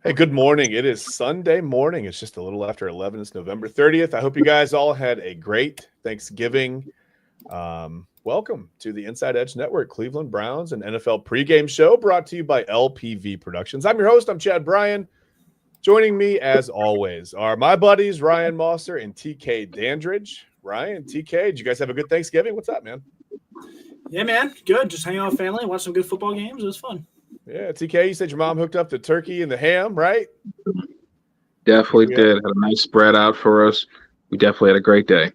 Hey, good morning. It is Sunday morning. It's just a little after 11. It's November 30th. I hope you guys all had a great Thanksgiving. Welcome to the Inside Edge Network, Cleveland Browns and NFL pregame show brought to you by LPV Productions. I'm your host. I'm Chad Bryan. Joining me, as always, are my buddies Ryan Mosser and TK Dandridge. Ryan, TK, did you guys have a good Thanksgiving? What's up, man? Yeah, man. Good. Just hanging out with family, watch some good football games. It was fun. Yeah, TK, you said your mom hooked up the turkey and the ham, right? Definitely did. Had a nice spread out for us. We definitely had a great day.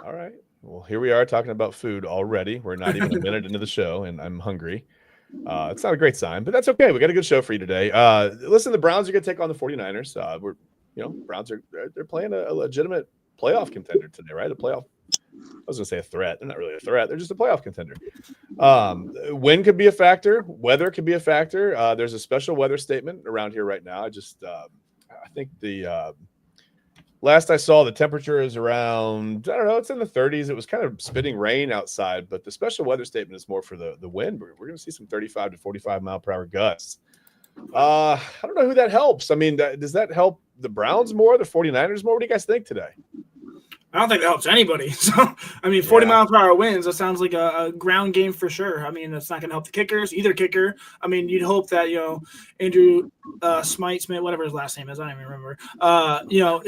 All right. Well, here we are talking about food already. We're not even a minute into the show, and I'm hungry. It's not a great sign, but that's okay. We got a good show for you today. Listen, the Browns are going to take on the 49ers. Browns they're playing a legitimate playoff contender today, right? A playoff. I was going to say a threat. They're not really a threat. They're just a playoff contender. Wind could be a factor. Weather could be a factor. There's a special weather statement around here right now. I think the last I saw, the temperature is around, I don't know, it's in the 30s. It was kind of spitting rain outside, but the special weather statement is more for the wind. We're going to see some 35 to 45 mile per hour gusts. I don't know who that helps. I mean, does that help the Browns more, the 49ers more? What do you guys think today? I don't think that helps anybody. So, 40 mile per hour winds, that sounds like a ground game for sure. I mean, that's not going to help the kickers, either kicker. I mean, you'd hope that, Andrew Smith, whatever his last name is, I don't even remember,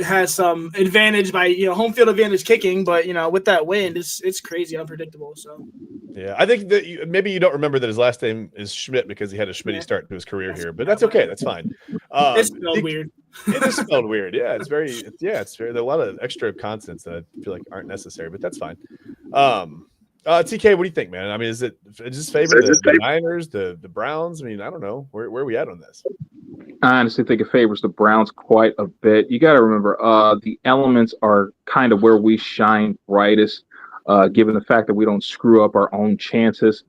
has some advantage by, home field advantage kicking. But, with that wind, it's crazy unpredictable. So, yeah, I think that maybe you don't remember that his last name is Schmidt because he had a Schmitty start to his career here, but that's okay. That's fine. It's spelled weird. It is spelled weird. Yeah, it's very. There are a lot of extra consonants that I feel like aren't necessary, but that's fine. TK, what do you think, man? I mean, is this favor the Niners, the Browns? I mean, I don't know. Where are we at on this? I honestly think it favors the Browns quite a bit. You got to remember, the elements are kind of where we shine brightest, given the fact that we don't screw up our own chances.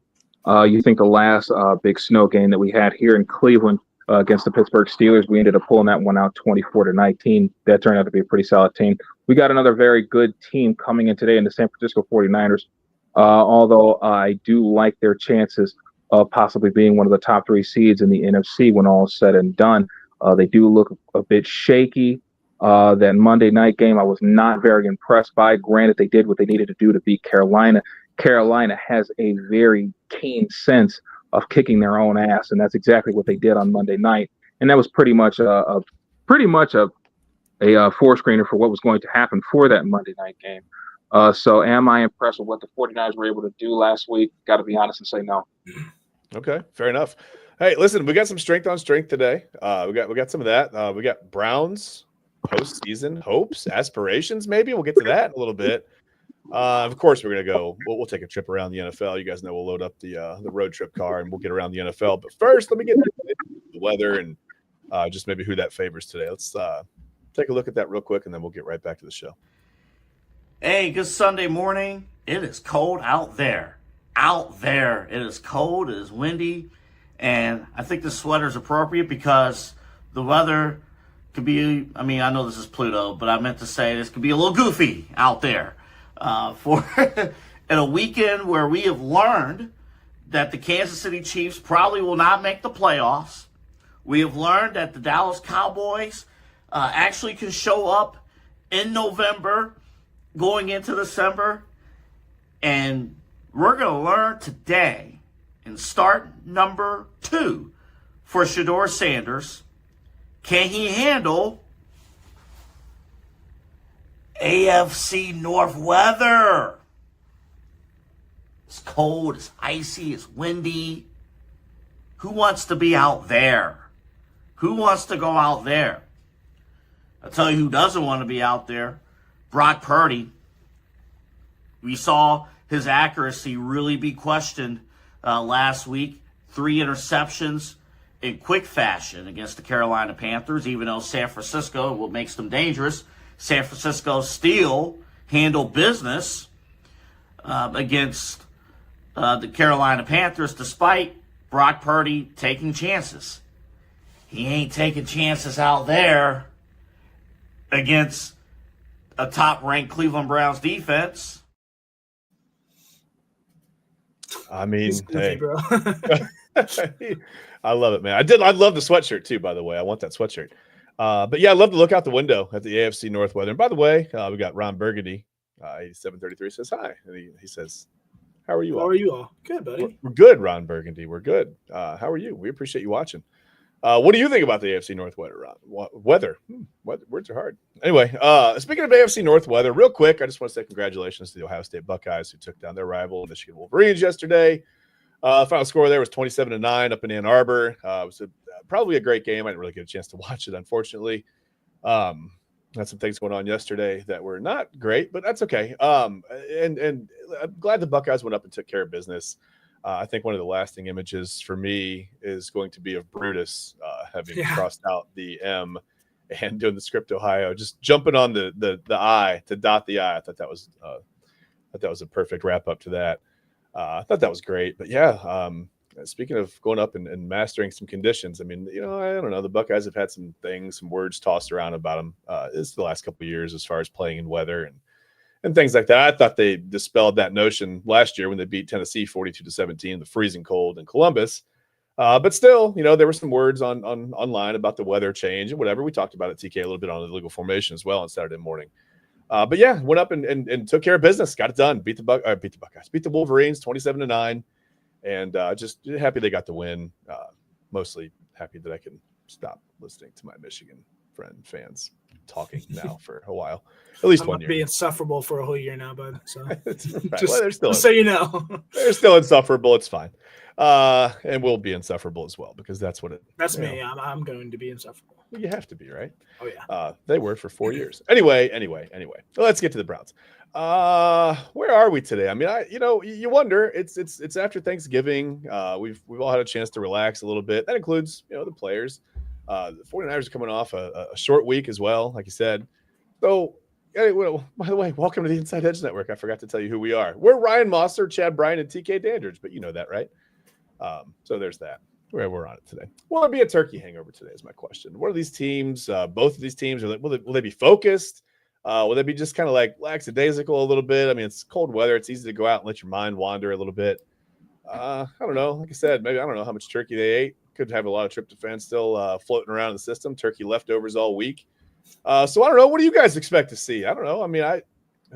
You think the last big snow game that we had here in Cleveland against the Pittsburgh Steelers, we ended up pulling that one out 24-19. That turned out to be a pretty solid team. We got another very good team coming in today in the San Francisco 49ers, although I do like their chances of possibly being one of the top three seeds in the NFC when all is said and done. They do look a bit shaky. That Monday night game, I was not very impressed by. Granted, they did what they needed to do to beat Carolina. Carolina has a very keen sense of kicking their own ass, and that's exactly what they did on Monday night. And that was pretty much a forescreener for what was going to happen for that Monday night game. So am I impressed with what the 49ers were able to do last week? Got to be honest and say no. Okay, fair enough. Hey, listen, we got some strength on strength today. We got some of that. We got Browns postseason hopes, aspirations. Maybe we'll get to that in a little bit. Of course, we're gonna go. We'll take a trip around the NFL. You guys know we'll load up the road trip car and we'll get around the NFL. But first, let me get the weather and just maybe who that favors today. Let's take a look at that real quick, and then we'll get right back to the show. Hey, good Sunday morning. It is cold out there. Out there, it is cold. It is windy, and I think the sweater is appropriate because the weather could be. I mean, I know this is Pluto, but I meant to say this could be a little goofy out there. For in a weekend where we have learned that the Kansas City Chiefs probably will not make the playoffs. We have learned that the Dallas Cowboys actually can show up in November going into December. And we're going to learn today in start number 2 for Shedeur Sanders. Can he handle AFC North weather? It's cold, it's icy, it's windy. Who wants to be out there? Who wants to go out there? I'll tell you who doesn't want to be out there. Brock Purdy. We saw his accuracy really be questioned last week. 3 interceptions in quick fashion against the Carolina Panthers, even though San Francisco, what makes them dangerous, San Francisco still handled business against the Carolina Panthers, despite Brock Purdy taking chances. He ain't taking chances out there against a top-ranked Cleveland Browns defense. I mean, Goofy, hey, bro. I love it, man. I love the sweatshirt too, by the way. I want that sweatshirt. But yeah, I love to look out the window at the AFC North weather. And by the way, we got Ron Burgundy, 8733 says hi. And he says, how are you all? How are you all? Good, buddy. We're good, Ron Burgundy. We're good. How are you? We appreciate you watching. What do you think about the AFC North weather, Ron? Weather. Words are hard. Anyway, speaking of AFC North weather, real quick, I just want to say congratulations to the Ohio State Buckeyes who took down their rival Michigan Wolverines yesterday. Final score there was 27-9 up in Ann Arbor. It was probably a great game. I didn't really get a chance to watch it, unfortunately. Had some things going on yesterday that were not great, but that's okay. And I'm glad the Buckeyes went up and took care of business. I think one of the lasting images for me is going to be of Brutus having crossed out the M and doing the script Ohio, just jumping on the I to dot the I. I thought that was a perfect wrap up to that. I thought that was great. But yeah, speaking of going up and mastering some conditions, I mean, I don't know. The Buckeyes have had some words tossed around about them this the last couple of years as far as playing in weather and things like that. I thought they dispelled that notion last year when they beat Tennessee 42-17, the freezing cold in Columbus. But still, there were some words online about the weather change and whatever. We talked about it, TK, a little bit on the legal formation as well on Saturday morning. But yeah, went up and took care of business, got it done, beat the Buckeyes, beat the Wolverines 27-9, and just happy they got the win. Mostly happy that I can stop listening to my Michigan fans talking now for a while, at least 1 year. Be insufferable for a whole year now, bud. So right. They're still so you know, they're still insufferable. It's fine, and we'll be insufferable as well because that's what it. That's me. I'm going to be insufferable. Well, you have to be, right? Oh yeah. They were for 4 years. Anyway. Let's get to the Browns. Where are we today? I mean, you wonder. It's after Thanksgiving. We've all had a chance to relax a little bit. That includes, the players. The 49ers are coming off a short week as well, like you said. So, well, by the way, welcome to the Inside Edge Network. I forgot to tell you who we are. We're Ryan Mosser, Chad Bryan, and TK Dandridge, but you know that, right? So there's that. We're on it today. Will there be a turkey hangover today is my question. What are these teams? Both of these teams, will they be focused? Will they be just kind of like lackadaisical a little bit? I mean, it's cold weather. It's easy to go out and let your mind wander a little bit. I don't know. Like I said, maybe I don't know how much turkey they ate. Could have a lot of tryptophan still floating around in the system. Turkey leftovers all week. So I don't know. What do you guys expect to see? I don't know. I mean,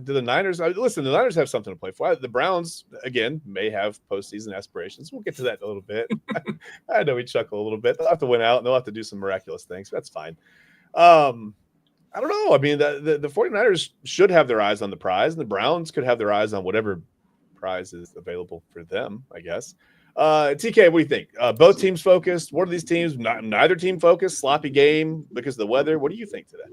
do the Niners listen? The Niners have something to play for. The Browns again may have postseason aspirations. We'll get to that in a little bit. I know we chuckle a little bit. They'll have to win out, and they'll have to do some miraculous things. That's fine. I don't know. I mean, the 49ers should have their eyes on the prize, and the Browns could have their eyes on whatever prize is available for them, I guess. TK, what do you think? Both teams focused? What are these teams? Neither team focused? Sloppy game because of the weather? What do you think today?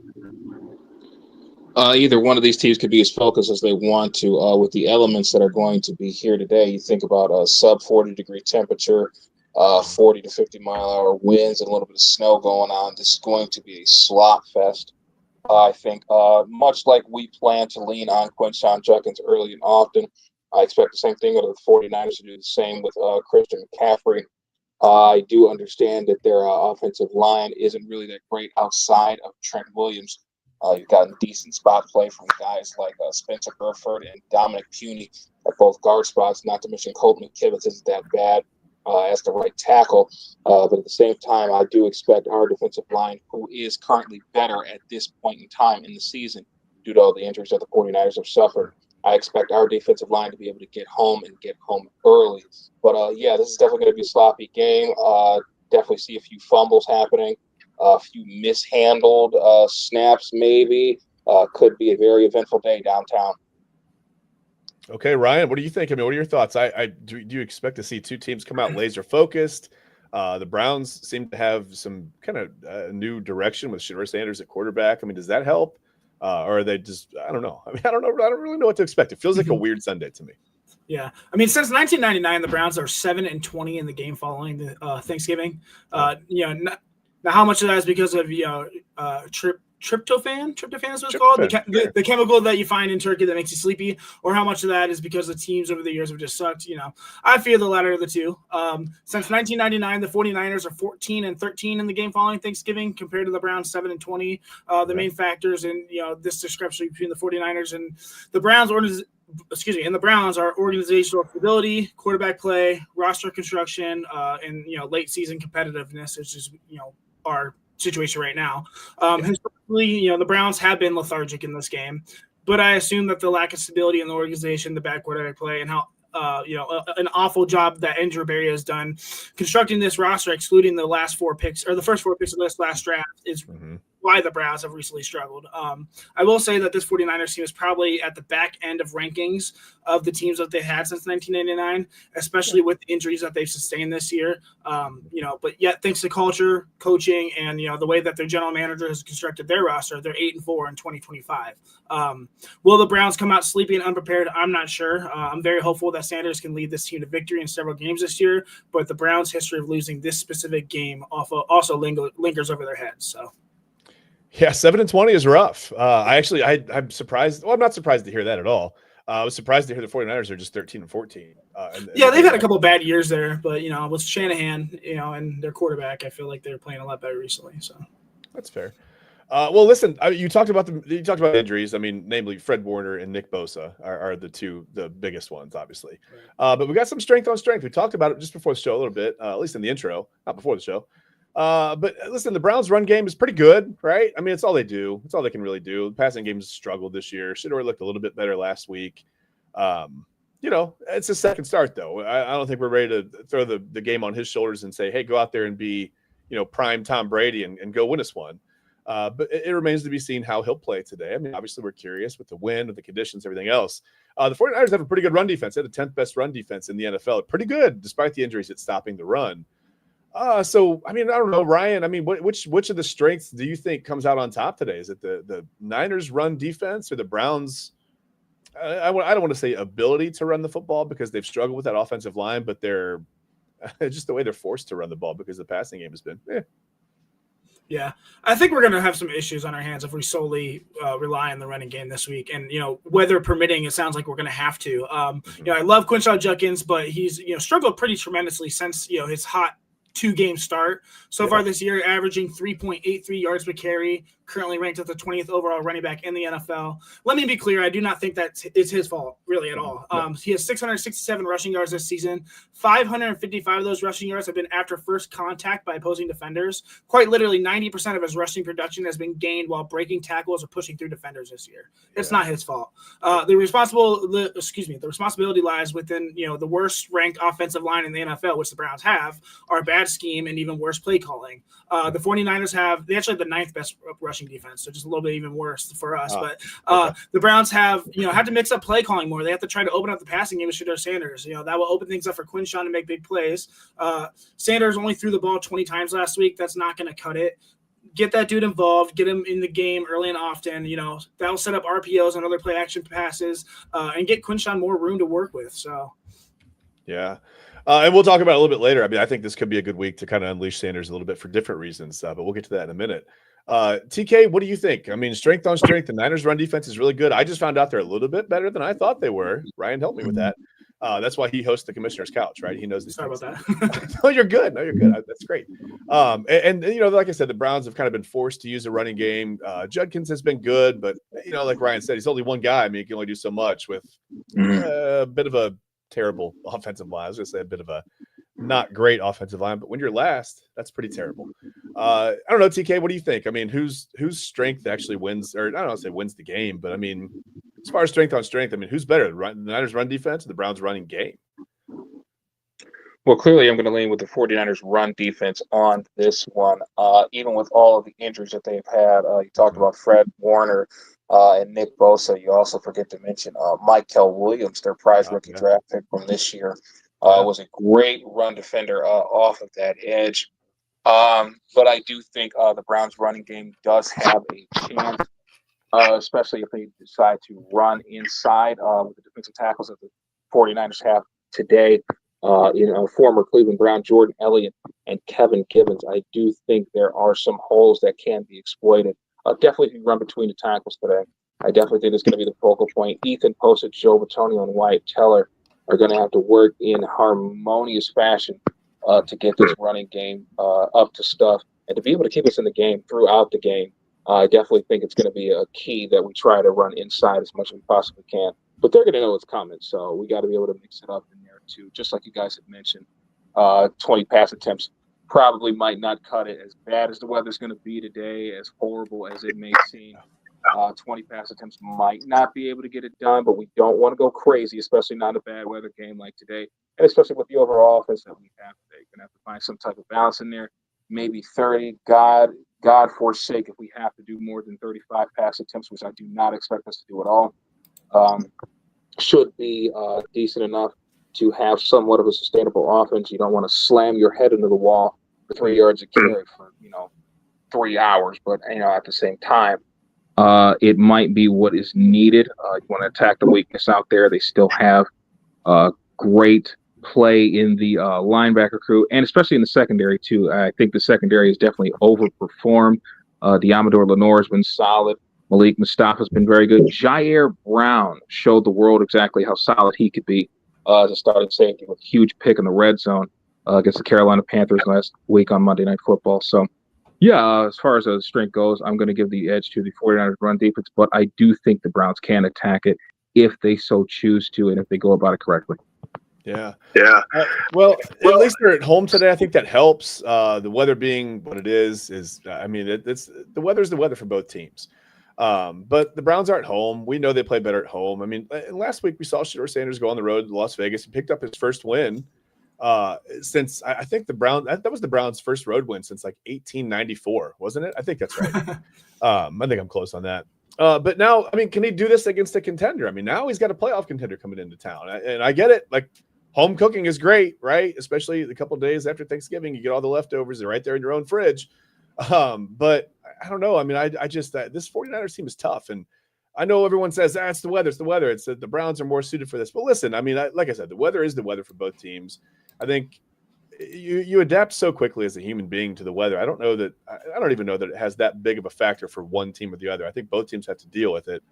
Either one of these teams could be as focused as they want to with the elements that are going to be here today. You think about a sub 40-degree temperature, 40 to 50 mile hour winds, and a little bit of snow going on. This is going to be a slot fest. I think much like we plan to lean on Quinshon Judkins early and often, I expect the same thing out of the 49ers to do the same with Christian McCaffrey. I do understand that their offensive line isn't really that great outside of Trent Williams. You've gotten decent spot play from guys like Spencer Burford and Dominic Puny at both guard spots, not to mention Colton McKivitz isn't that bad as the right tackle. But at the same time, I do expect our defensive line, who is currently better at this point in time in the season due to all the injuries that the 49ers have suffered, I expect our defensive line to be able to get home and get home early. But, yeah, this is definitely going to be a sloppy game. Definitely see a few fumbles happening. A few mishandled snaps, maybe. Could be a very eventful day downtown. Okay, Ryan, what do you think? I mean, what are your thoughts? Do you expect to see two teams come out laser focused? The Browns seem to have some kind of new direction with Shedeur Sanders at quarterback. I mean, does that help? Or are they just, I don't know. I mean, I don't know. I don't really know what to expect. It feels like a weird Sunday to me. Yeah. I mean, since 1999, the Browns are 7-20 in the game following the Thanksgiving. Now, how much of that is because of tryptophan is what it's called, Tryptophan, the chemical that you find in turkey that makes you sleepy, or how much of that is because the teams over the years have just sucked. I fear the latter of the two. Since 1999, the 49ers are 14-13 in the game following Thanksgiving compared to the Browns 7-20. The main factors in this discrepancy between the 49ers and the Browns are organizational stability, quarterback play, roster construction, and late season competitiveness, which is our situation right now. Historically, the Browns have been lethargic in this game, but I assume that the lack of stability in the organization, the bad quarterback play, and how an awful job that Andrew Berry has done constructing this roster, excluding the last 4 picks or the first 4 picks of this last draft, is why the Browns have recently struggled. I will say that this 49ers team is probably at the back end of rankings of the teams that they had since 1999, especially with the injuries that they've sustained this year. But yet, thanks to culture, coaching, and the way that their general manager has constructed their roster, they're 8-4 in 2025. Will the Browns come out sleepy and unprepared? I'm not sure. I'm very hopeful that Sanders can lead this team to victory in several games this year, but the Browns' history of losing this specific game also lingers over their heads. So. Yeah, 7-20 is rough. I'm surprised. Well, I'm not surprised to hear that at all. I was surprised to hear the 49ers are just 13-14. They've had a couple of bad years there, but with Shanahan, and their quarterback, I feel like they're playing a lot better recently. So that's fair. Well, listen, you talked about injuries. I mean, namely Fred Warner and Nick Bosa are the biggest ones, obviously. But we got some strength on strength. We talked about it just before the show a little bit, at least in the intro, not before the show. But listen, the Browns' run game is pretty good, right? I mean, it's all they do. It's all they can really do. The passing game's struggled this year. Shedeur looked a little bit better last week. It's a second start, though. I don't think we're ready to throw the game on his shoulders and say, hey, go out there and be, prime Tom Brady and go win us one. But it remains to be seen how he'll play today. I mean, obviously, we're curious with the wind, with the conditions, everything else. The 49ers have a pretty good run defense. They had the 10th best run defense in the NFL. Pretty good, despite the injuries at stopping the run. So, I mean, I don't know, Ryan. I mean, which of the strengths do you think comes out on top today? Is it the Niners run defense or the Browns? I don't want to say ability to run the football because they've struggled with that offensive line, but they're just the way they're forced to run the ball because the passing game has been. Yeah, I think we're going to have some issues on our hands if we solely rely on the running game this week. And, weather permitting, it sounds like we're going to have to. I love Quinshon Judkins, but he's, struggled pretty tremendously since, his hot 2-game start so far this year, averaging 3.83 yards per carry, currently ranked at the 20th overall running back in the NFL. Let me be clear, I do not think that it's his fault really at all. He has 667 rushing yards this season. 555 of those rushing yards have been after first contact by opposing defenders. Quite literally 90% of his rushing production has been gained while breaking tackles or pushing through defenders this year. It's not his fault. The responsibility lies within the worst ranked offensive line in the NFL, which the Browns have, our bad scheme and even worse play calling. The 49ers they actually have the 9th best rushing defense, so just a little bit even worse for us. The Browns have to mix up play calling more. They have to try to open up the passing game with Shedeur Sanders. That will open things up for Quinshon to make big plays. Sanders only threw the ball 20 times last week. That's not going to cut it. Get that dude involved, get him in the game early and often. That'll set up RPOs and other play action passes, and get Quinshon more room to work with. So, yeah. And we'll talk about it a little bit later. I mean, I think this could be a good week to kind of unleash Sanders a little bit for different reasons, but we'll get to that in a minute. TK, what do you think? I mean, strength on strength, the Niners run defense is really good. I just found out they're a little bit better than I thought they were. Ryan helped me with that. That's why he hosts the Commissioner's Couch, right? He knows these Sorry things. about that. No, you're good. That's great. And like I said, the Browns have kind of been forced to use a running game. Judkins has been good, but like Ryan said, he's only one guy. I mean, he can only do so much with a bit of a terrible offensive line. I was going to say a bit of a not great offensive line, but when you're last, that's pretty terrible. I don't know, TK, what do you think? I mean, whose strength actually wins, or I don't want to say wins the game, but I mean, as far as strength on strength, I mean, who's better, the Niners run defense or the Browns running game? Well, clearly I'm going to lean with the 49ers run defense on this one, even with all of the injuries that they've had. You talked about Fred Warner and Nick Bosa. You also forget to mention Michael Williams, their prize rookie draft pick from this year. Was a great run defender off of that edge. But I do think the Browns running game does have a chance, especially if they decide to run inside with the defensive tackles that the 49ers have today. Former Cleveland Brown Jordan Elliott and Kevin Givens. I do think there are some holes that can be exploited, definitely can run between the tackles today. I definitely think it's going to be the focal point. Ethan posted, Joe Batonio and Wyatt Teller are going to have to work in harmonious fashion to get this running game up to stuff and to be able to keep us in the game throughout the game. I definitely think it's going to be a key that we try to run inside as much as we possibly can. But they're going to know it's coming, so we got to be able to mix it up in there too. Just like you guys have mentioned, 20 pass attempts probably might not cut it. As bad as the weather's going to be today, as horrible as it may seem, 20 pass attempts might not be able to get it done, but we don't want to go crazy, especially not in a bad weather game like today, and especially with the overall offense that we have today. Going to have to find some type of balance in there. Maybe 30. God forsake if we have to do more than 35 pass attempts, which I do not expect us to do at all. Should be decent enough to have somewhat of a sustainable offense. You don't want to slam your head into the wall for 3 yards of carry for 3 hours, but at the same time, it might be what is needed. You want to attack the weakness out there. They still have great play in the linebacker crew, and especially in the secondary too. I think the secondary has definitely overperformed. Diamador Lenore has been solid. Malik Mustafa has been very good. Jair Brown showed the world exactly how solid he could be as a starting safety with a huge pick in the red zone against the Carolina Panthers last week on Monday Night Football. So, as far as the strength goes, I'm going to give the edge to the 49ers run defense, but I do think the Browns can attack it if they so choose to and if they go about it correctly. Yeah. Well, at least they're at home today. I think that helps. The weather being what it is it's the weather's the weather for both teams. But the Browns aren't home. We know they play better at home. I mean, last week we saw Shedeur Sanders go on the road to Las Vegas. He picked up his first win since I think that was the Browns' first road win since like 1894, wasn't it? I think that's right. I think I'm close on that. But now, I mean, can he do this against a contender? I mean, now he's got a playoff contender coming into town, and I get it. Like, home cooking is great, right? Especially a couple of days after Thanksgiving, you get all the leftovers. They're right there in your own fridge. But I don't know. I mean, I just this 49ers team is tough, and I know everyone says it's the weather. It's the weather. It's that the Browns are more suited for this. But listen, I mean, like I said, the weather is the weather for both teams. I think you adapt so quickly as a human being to the weather. I don't even know that it has that big of a factor for one team or the other. I think both teams have to deal with it.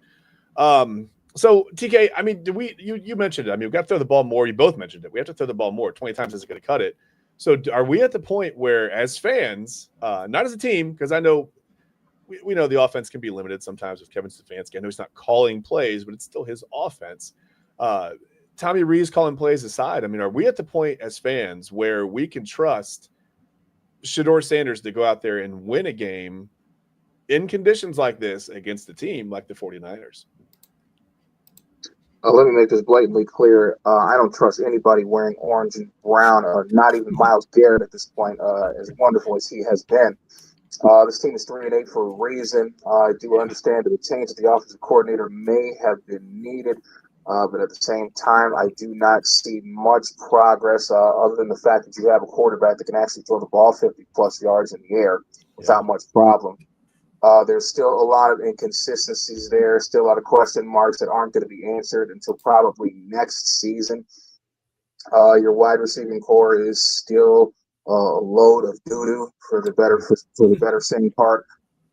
So TK, I mean, you mentioned it. I mean, we've got to throw the ball more. You both mentioned it. We have to throw the ball more. 20 times isn't going to cut it. So are we at the point where, as fans, not as a team, because I know we know the offense can be limited sometimes with Kevin Stefanski. I know he's not calling plays, but it's still his offense. Tommy Rees calling plays aside, I mean, are we at the point as fans where we can trust Shedeur Sanders to go out there and win a game in conditions like this against a team like the 49ers? Let me make this blatantly clear. I don't trust anybody wearing orange and brown, or not even Myles Garrett at this point, as wonderful as he has been. This team is 3-8 for a reason. I do understand that the change of the offensive coordinator may have been needed, but at the same time, I do not see much progress other than the fact that you have a quarterback that can actually throw the ball 50-plus yards in the air without much problem. There's still a lot of inconsistencies there, still a lot of question marks that aren't going to be answered until probably next season. Your wide receiving core is still a load of doo-doo for the better saying part.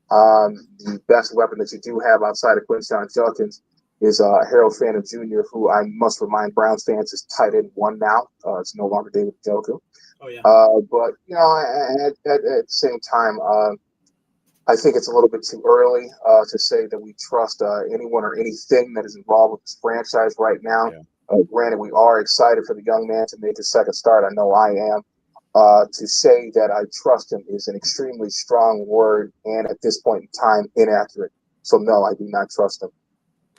The best weapon that you do have outside of Quinshon Judkins is Harold Phantom Jr., who I must remind Browns fans is tight end one now. It's no longer David Njoku. Oh, yeah. But, at the same time, I think it's a little bit too early to say that we trust anyone or anything that is involved with this franchise right now. Yeah. Granted, we are excited for the young man to make his second start. I know I am. To say that I trust him is an extremely strong word, and at this point in time, inaccurate. So, no, I do not trust him.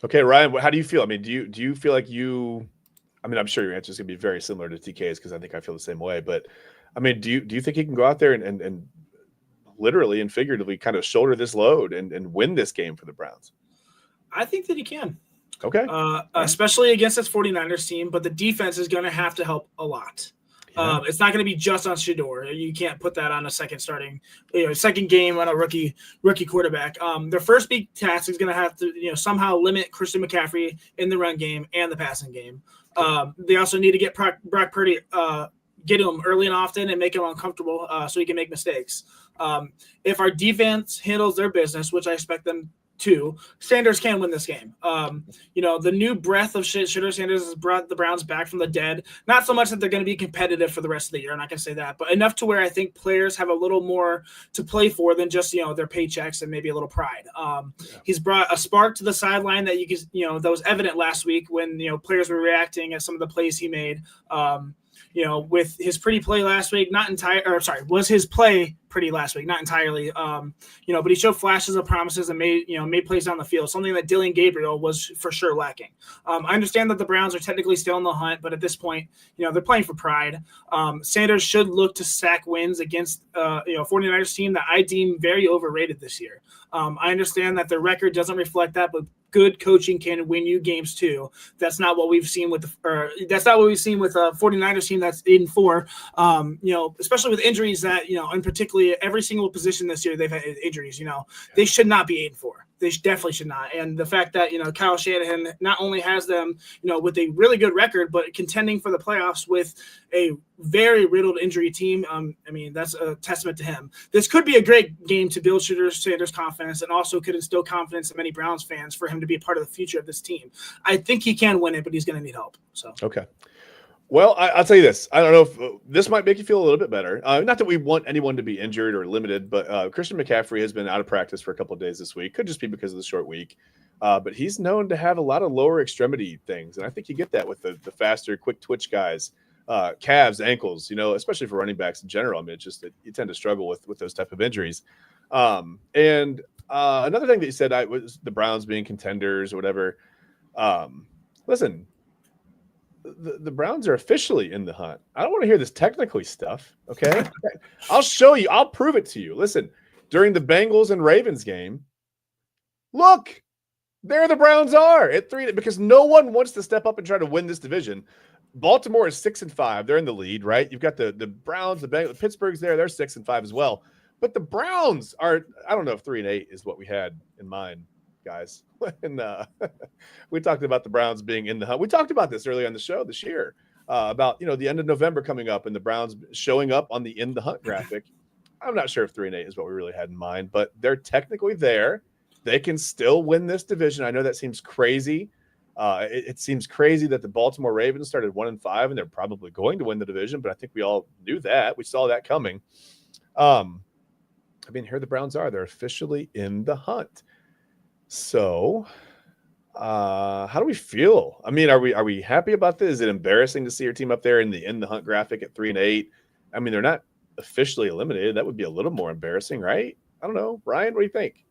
Okay, Ryan, how do you feel? I mean, do you feel like I'm sure your answer is going to be very similar to TK's because I think I feel the same way. But, I mean, do you think he can go out there and literally and figuratively kind of shoulder this load and win this game for the Browns? I think that he can. Okay. Especially against this 49ers team, but the defense is going to have to help a lot. Yeah. It's not going to be just on Shedeur. You can't put that on a second game on a rookie quarterback. Their first big task is going to have to, somehow limit Christian McCaffrey in the run game and the passing game. They also need to get Brock Purdy get him early and often and make him uncomfortable so he can make mistakes. If our defense handles their business, which I expect them to, Sanders can win this game. The new breath of Shedeur Sanders has brought the Browns back from the dead. Not so much that they're going to be competitive for the rest of the year. I'm not going to say that, but enough to where I think players have a little more to play for than just, their paychecks and maybe a little pride. He's brought a spark to the sideline that that was evident last week when, players were reacting at some of the plays he made. With his pretty play last week, was his play pretty last week, not entirely. But he showed flashes of promises and made plays down the field, something that Dylan Gabriel was for sure lacking. I understand that the Browns are technically still in the hunt, but at this point, they're playing for pride. Sanders should look to stack wins against 49ers team that I deem very overrated this year. I understand that their record doesn't reflect that, but good coaching can win you games too. That's not what we've seen with a 49ers team that's 8-4. Especially with injuries that, in particularly every single position this year they've had injuries. They should not be 8-4. They definitely should not. And the fact that, Kyle Shanahan not only has them, with a really good record, but contending for the playoffs with a very riddled injury team. That's a testament to him. This could be a great game to build Shedeur Sanders' confidence and also could instill confidence in many Browns fans for him to be a part of the future of this team. I think he can win it, but he's going to need help. So, okay. Well, I'll tell you this. I don't know if this might make you feel a little bit better. Not that we want anyone to be injured or limited, but Christian McCaffrey has been out of practice for a couple of days this week. Could just be because of the short week. But he's known to have a lot of lower extremity things. And I think you get that with the faster, quick twitch guys, calves, ankles, especially for running backs in general. It's just that you tend to struggle with those type of injuries. And another thing that you said was the Browns being contenders or whatever. Listen, the Browns are officially in the hunt. I don't want to hear this technically stuff, okay? I'll show you. I'll prove it to you. Listen, during the Bengals and Ravens game, look, there the Browns are at 3 because no one wants to step up and try to win this division. Baltimore is 6-5. They're in the lead, right? You've got the Browns, the Bengals, Pittsburgh's there. They're 6-5 as well. But the Browns are, I don't know if 3-8 is what we had in mind, guys. And we talked about the Browns being in the hunt. We talked about this earlier on the show this year about, the end of November coming up and the Browns showing up on the in the hunt graphic. I'm not sure if 3-8 is what we really had in mind, but they're technically there. They can still win this division. I know that seems crazy. It seems crazy that the Baltimore Ravens started 1-5 and they're probably going to win the division, but I think we all knew that. We saw that coming. Here the Browns are. They're officially in the hunt. So, how do we feel? Are we happy about this? Is it embarrassing to see your team up there in the hunt graphic at 3-8? They're not officially eliminated. That would be a little more embarrassing, right? I don't know. Ryan, what do you think?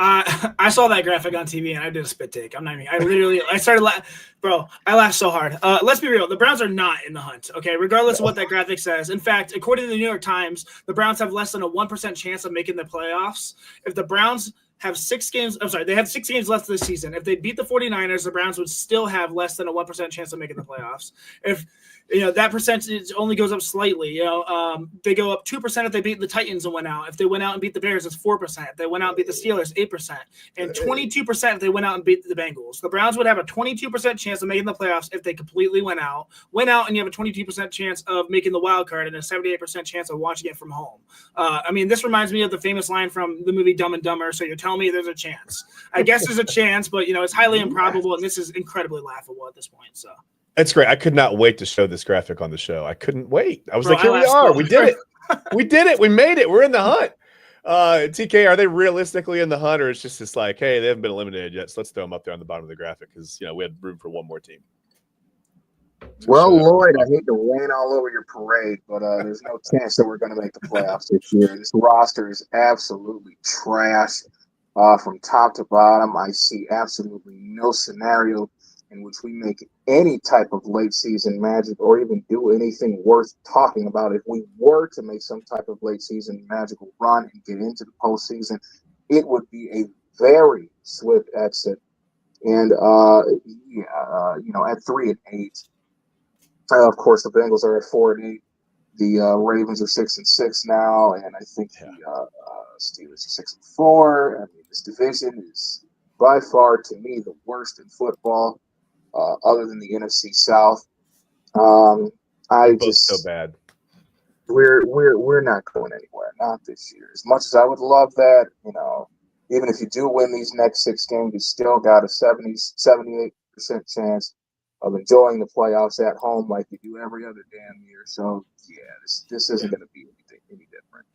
I saw that graphic on TV and I did a spit take. I started laughing. Bro, I laughed so hard. Let's be real. The Browns are not in the hunt, okay? Regardless of what that graphic says. In fact, according to the New York Times, the Browns have less than a 1% chance of making the playoffs. If the Browns have 6 games – they have 6 games left this season. If they beat the 49ers, the Browns would still have less than a 1% chance of making the playoffs. If – that percentage only goes up slightly. They go up 2% if they beat the Titans and went out. If they went out and beat the Bears, it's 4%. If they went out and beat the Steelers, 8%. And 22% if they went out and beat the Bengals. The Browns would have a 22% chance of making the playoffs if they completely went out. Went out and you have a 22% chance of making the wild card and a 78% chance of watching it from home. This reminds me of the famous line from the movie Dumb and Dumber. So you're telling me there's a chance. I guess there's a chance, but, it's highly improbable, and this is incredibly laughable at this point. So. That's great. I could not wait to show this graphic on the show. I couldn't wait. I was like, here we are. We did it. We did it. We made it. We're in the hunt. TK, are they realistically in the hunt, or it's just this like, hey, they haven't been eliminated yet, so let's throw them up there on the bottom of the graphic because, we had room for one more team. Well, Lloyd, I hate to rain all over your parade, but there's no chance that we're going to make the playoffs this year. This roster is absolutely trash from top to bottom. I see absolutely no scenario in which we make any type of late season magic or even do anything worth talking about. If we were to make some type of late season magical run and get into the postseason, it would be a very swift exit. And, at 3-8, of course, the Bengals are at 4-8. The Ravens are 6-6 now. And I think the Steelers are 6-4. This division is by far, to me, the worst in football. Other than the NFC South. I both so just bad. we're not going anywhere. Not this year. As much as I would love that, even if you do win these next 6 games, you still got a 78% chance of enjoying the playoffs at home like you do every other damn year. So yeah, this isn't going to be anything any different.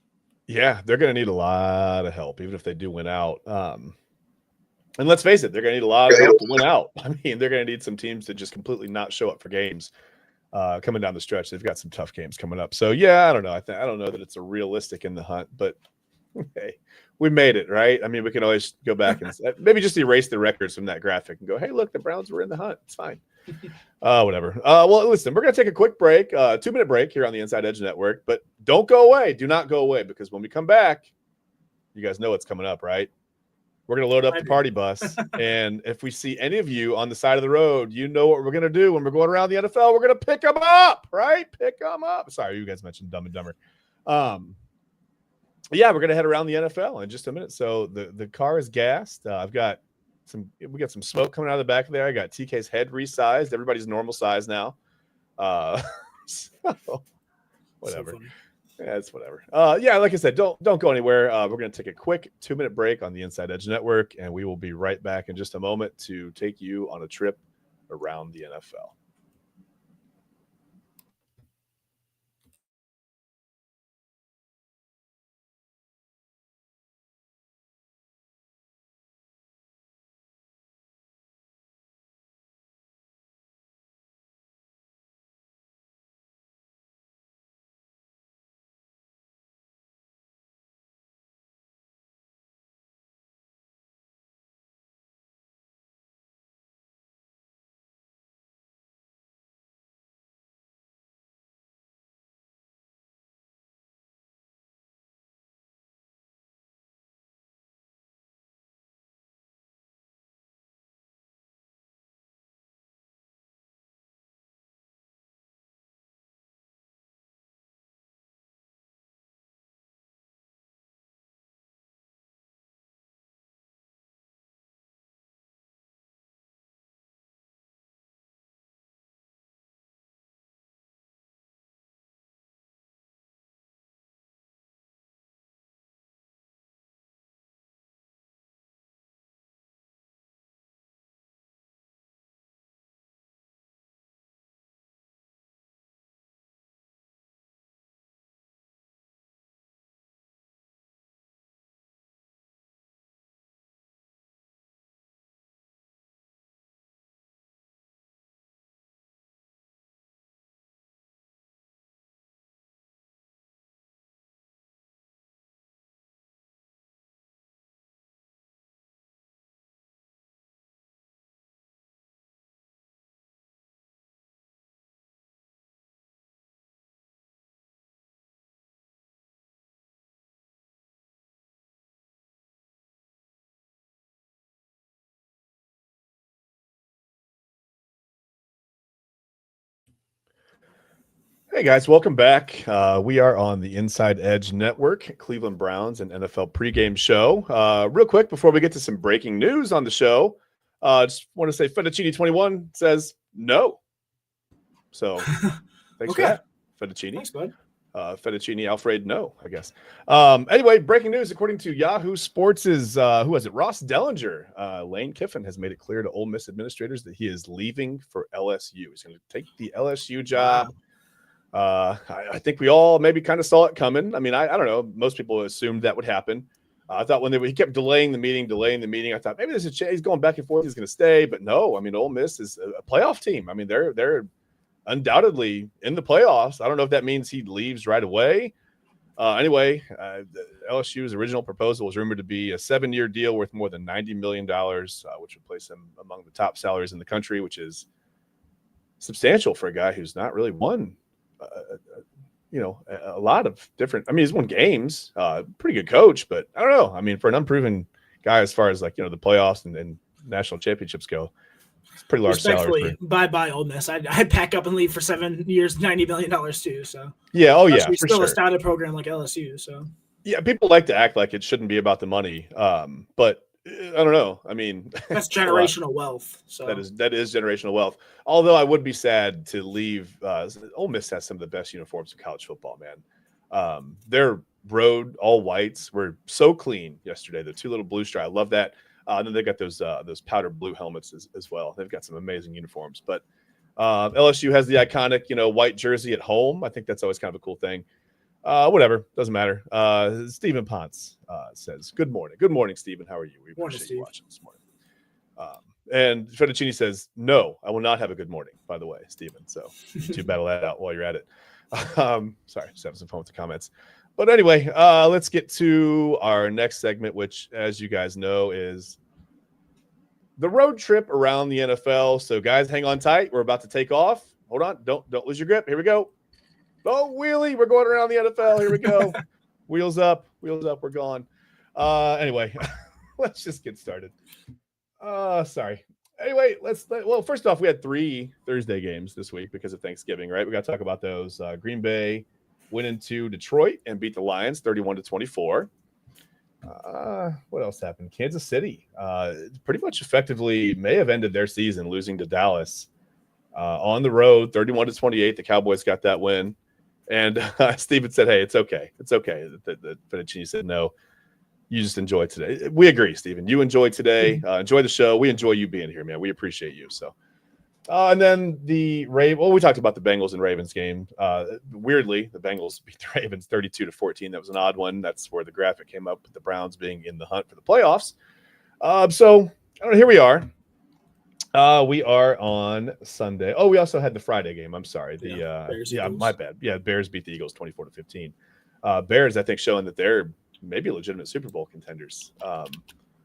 Yeah, they're going to need a lot of help, even if they do win out. And let's face it, they're going to need a lot of help to win out. I mean, they're going to need some teams to just completely not show up for games coming down the stretch. They've got some tough games coming up. So yeah, I don't know. I don't know that it's a realistic in the hunt, but hey, we made it, right? I mean, we can always go back and maybe just erase the records from that graphic and go, hey, look, the Browns were in the hunt. It's fine. Whatever. Well, listen, we're going to take a quick break, 2-minute break here on the Inside Edge Network, but don't go away. Do not go away, because when we come back, you guys know what's coming up, right? We're going to load up the party bus. And if we see any of you on the side of the road, you know what we're going to do when we're going around the NFL. We're going to pick them up, right? Pick them up. Sorry, you guys mentioned Dumb and Dumber. Yeah, we're going to head around the NFL in just a minute. So the car is gassed. We got some smoke coming out of the back of there. I got TK's head resized. Everybody's normal size now. So whatever. So yeah, it's whatever. Yeah, like I said, don't go anywhere. We're going to take a quick 2-minute break on the Inside Edge Network, and we will be right back in just a moment to take you on a trip around the NFL. Hey guys, welcome back. We are on the Inside Edge Network, Cleveland Browns and NFL pregame show. Real quick, before we get to some breaking news on the show, just want to say Fettuccine21 says no. So thanks for that, Fettuccine. Thanks, bud. Fettuccine Alfred, no, I guess. Anyway, breaking news, according to Yahoo Sports' who was it? Ross Dellinger. Lane Kiffin has made it clear to Ole Miss administrators that he is leaving for LSU. He's going to take the LSU job. Wow. I think we all maybe kind of saw it coming. I mean, I don't know. Most people assumed that would happen. I thought when he kept delaying the meeting, I thought maybe there's a chance he's going back and forth. He's going to stay, but no. I mean, Ole Miss is a playoff team. I mean, they're undoubtedly in the playoffs. I don't know if that means he leaves right away. Anyway, LSU's original proposal was rumored to be a 7-year deal worth more than $90 million, which would place him among the top salaries in the country, which substantial for a guy who's not really won a lot of different. I mean, he's won games, pretty good coach, but I don't know. I mean, for an unproven guy, as far as the playoffs and national championships go, it's pretty large salary. Bye, Ole Miss. I'd pack up and leave for 7 years, $90 million too. So yeah, for still a stouted program like LSU. So yeah, people like to act like it shouldn't be about the money, but I don't know. I mean, That's generational wealth. So that is generational wealth. Although I would be sad to leave. Ole Miss has some of the best uniforms in college football, man. Their road all whites were so clean yesterday. The two little blue stripe, I love that. And then they got those powder blue helmets as well. They've got some amazing uniforms. But LSU has the iconic, white jersey at home. I think that's always kind of a cool thing. Whatever, doesn't matter. Stephen Ponce says, "Good morning, Stephen. How are you? We appreciate you watching this morning." And Fettuccini says, "No, I will not have a good morning." By the way, Stephen. So you battle that out while you're at it. Sorry, just having some fun with the comments. But anyway, let's get to our next segment, which, as you guys know, is the road trip around the NFL. So, guys, hang on tight. We're about to take off. Hold on, don't lose your grip. Here we go. Oh, wheelie, we're going around the NFL. Here we go. Wheels up, we're gone. Anyway, let's just get started. Sorry. Anyway, well, first off, we had 3 Thursday games this week because of Thanksgiving, right? We got to talk about those. Green Bay went into Detroit and beat the Lions 31-24. What else happened? Kansas City pretty much effectively may have ended their season losing to Dallas on the road 31-28. The Cowboys got that win. And Steven said, "Hey, it's okay. It's okay." The Fettuccini said, "No, you just enjoy today." We agree, Steven. You enjoy today. Enjoy the show. We enjoy you being here, man. We appreciate you. So, and then we talked about the Bengals and Ravens game. Weirdly, the Bengals beat the Ravens 32-14. That was an odd one. That's where the graphic came up with the Browns being in the hunt for the playoffs. So, I don't know, here we are. We are on Sunday. Oh, we also had the Friday game. I'm sorry. My bad. Yeah, Bears beat the Eagles 24-15. Bears, I think, showing that they're maybe legitimate Super Bowl contenders.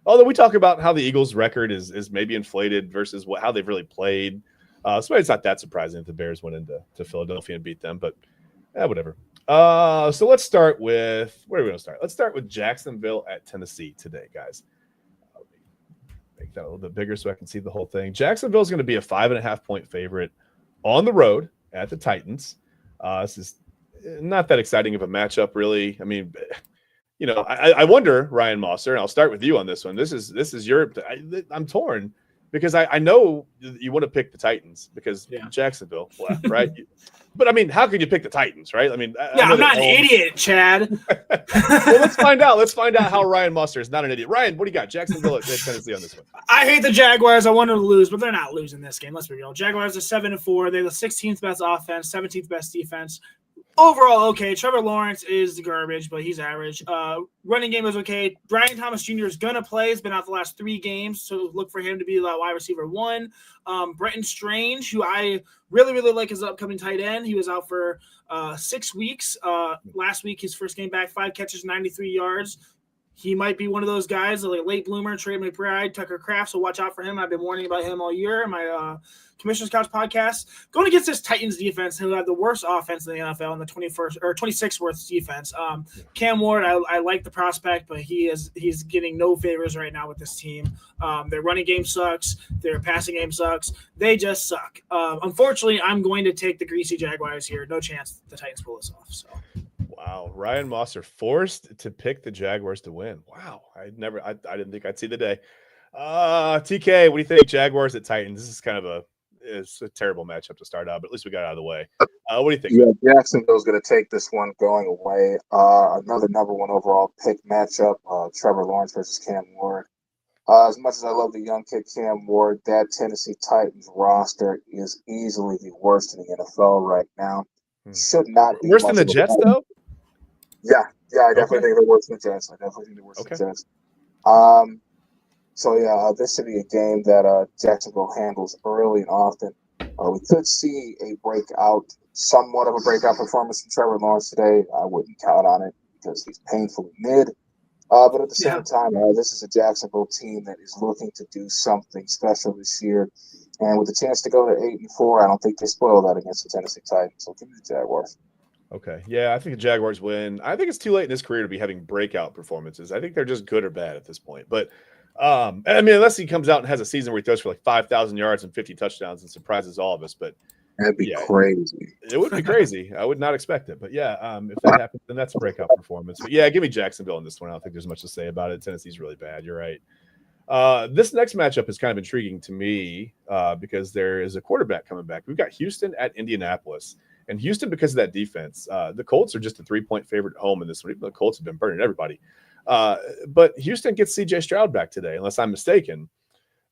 Although we talk about how the Eagles' record is maybe inflated versus how they've really played. So it's not that surprising that the Bears went into Philadelphia and beat them, but whatever. So let's start with where are we going to start? Let's start with Jacksonville at Tennessee today, guys. Make that a little bit bigger so I can see the whole thing. Jacksonville is going to be a 5.5-point favorite on the road at the Titans. This is not that exciting of a matchup, really. I mean, I wonder, Ryan Mosser, and I'll start with you on this one. This is your. I'm torn because I know you want to pick the Titans because Jacksonville, right? But I mean, how could you pick the Titans, right? I mean, I'm not an idiot, Chad. Well, let's find out. Let's find out how Ryan Mosser is not an idiot. Ryan, what do you got? Jacksonville at Tennessee on this one. I hate the Jaguars. I want them to lose, but they're not losing this game. Let's be real. Jaguars are 7-4. They're the 16th best offense, 17th best defense. Overall, okay. Trevor Lawrence is garbage, but he's average. Running game is okay. Brian Thomas Jr. is going to play. He's been out the last 3 games, so look for him to be the wide receiver 1. Brenton Strange, who I really, really like as an upcoming tight end. He was out for 6 weeks. Last week, his first game back, 5 catches, 93 yards. He might be one of those guys, like a late bloomer, Trey McBride, Tucker Kraft, so watch out for him. I've been warning about him all year in my Commissioner's Couch podcast. Going against this Titans defense, who have the worst offense in the NFL and the 26th worst defense. Cam Ward, I like the prospect, but he's getting no favors right now with this team. Their running game sucks. Their passing game sucks. They just suck. Unfortunately, I'm going to take the greasy Jaguars here. No chance the Titans pull this off. So. Wow, Ryan Mosser forced to pick the Jaguars to win. Wow, I didn't think I'd see the day. TK, what do you think? Jaguars at Titans. This is kind of it's a terrible matchup to start out, but at least we got it out of the way. What do you think? Yeah, Jacksonville's going to take this one going away. Another number 1 overall pick matchup. Trevor Lawrence versus Cam Ward. As much as I love the young kid Cam Ward, that Tennessee Titans roster is easily the worst in the NFL right now. Should not be worse than the Jets, though. Yeah, I definitely think they're worse than the Jets. Than the Jets. So this should be a game that Jacksonville handles early and often. We could see somewhat of a breakout performance from Trevor Lawrence today. I wouldn't count on it because he's painfully mid. But at the same time, this is a Jacksonville team that is looking to do something special this year. And with a chance to go to 8-4, I don't think they spoil that against the Tennessee Titans. So give me the Jaguars. Okay. Yeah, I think the Jaguars win. I think it's too late in his career to be having breakout performances. I think they're just good or bad at this point. But, I mean, unless he comes out and has a season where he throws for like 5,000 yards and 50 touchdowns and surprises all of us. But that'd be crazy. It would be crazy. I would not expect it. But, yeah, if that happens, then that's a breakout performance. But, yeah, give me Jacksonville in this one. I don't think there's much to say about it. Tennessee's really bad. You're right. This next matchup is kind of intriguing to me because there is a quarterback coming back. We've got Houston at Indianapolis. And Houston, because of that defense, the Colts are just a 3-point favorite at home in this one. Even the Colts have been burning everybody. But Houston gets C.J. Stroud back today, unless I'm mistaken.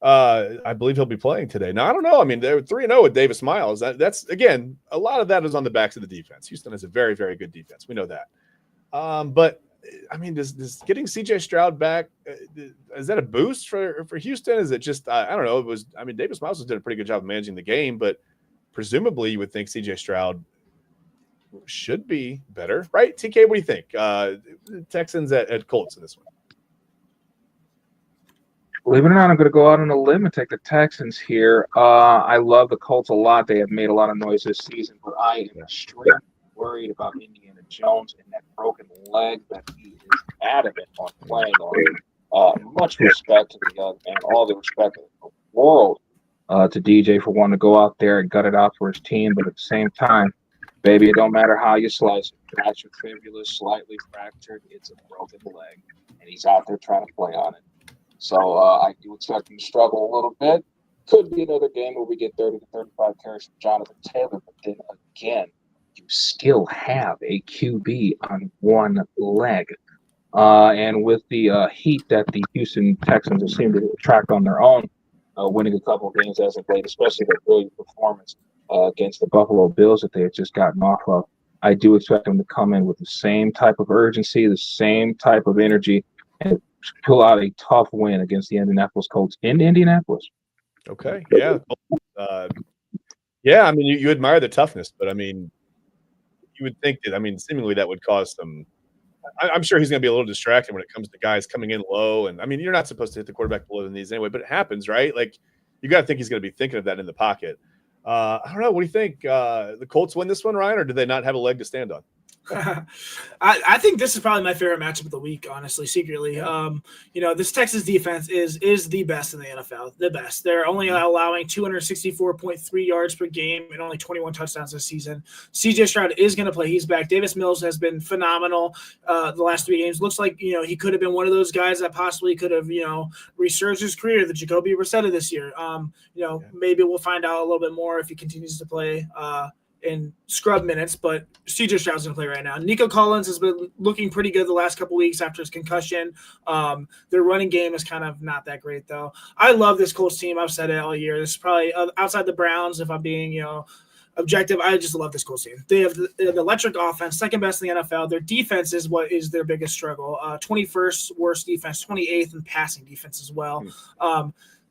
I believe he'll be playing today. Now, I don't know. I mean, they're 3-0 with Davis Miles. That's, again, a lot of that is on the backs of the defense. Houston has a very, very good defense. We know that. But, I mean, does getting C.J. Stroud back, is that a boost for Houston? Is it just, I don't know. Davis Miles has done a pretty good job of managing the game, but presumably you would think C.J. Stroud should be better, right? TK, what do you think? Texans at Colts in this one. Believe it or not, I'm going to go out on a limb and take the Texans here. I love the Colts a lot. They have made a lot of noise this season, but I am extremely worried about Indiana Jones and that broken leg that he is adamant on playing on. Much respect to the young man, all the respect in the world to DJ for wanting to go out there and gut it out for his team, but at the same time, baby, it don't matter how you slice it. Fractured fibula, slightly fractured, it's a broken leg, and he's out there trying to play on it. So I do expect him to struggle a little bit. Could be another game where we get 30 to 35 carries from Jonathan Taylor, but then again, you still have a QB on one leg. And with the heat that the Houston Texans seem to attract on their own, winning a couple of games as of late, especially their brilliant performance against the Buffalo Bills that they had just gotten off of, I do expect them to come in with the same type of urgency, the same type of energy, and pull out a tough win against the Indianapolis Colts in Indianapolis. Okay, yeah. I mean, you admire the toughness, but I mean, you would think that, I mean, seemingly that would cause some – I'm sure he's going to be a little distracted when it comes to guys coming in low. And, I mean, you're not supposed to hit the quarterback below the knees anyway, but it happens, right? Like, you got to think he's going to be thinking of that in the pocket. I don't know. What do you think? The Colts win this one, Ryan, or do they not have a leg to stand on? I think this is probably my favorite matchup of the week, honestly, secretly. This Texas defense is the best in the NFL, the best. They're only allowing 264.3 yards per game and only 21 touchdowns this season. CJ Stroud is going to play. He's back. Davis Mills has been phenomenal the last 3 games. Looks like, he could have been one of those guys that possibly could have, resurged his career, the Jacoby Brissett of this year. Maybe we'll find out a little bit more if he continues to play in scrub minutes, but CJ Stroud's going to play right now. Nico Collins has been looking pretty good the last couple weeks after his concussion. Their running game is kind of not that great, though. I love this Colts team. I've said it all year. This is probably outside the Browns, if I'm being, objective. I just love this Colts team. They have the electric offense, second best in the NFL. Their defense is what is their biggest struggle. 21st worst defense, 28th in passing defense as well.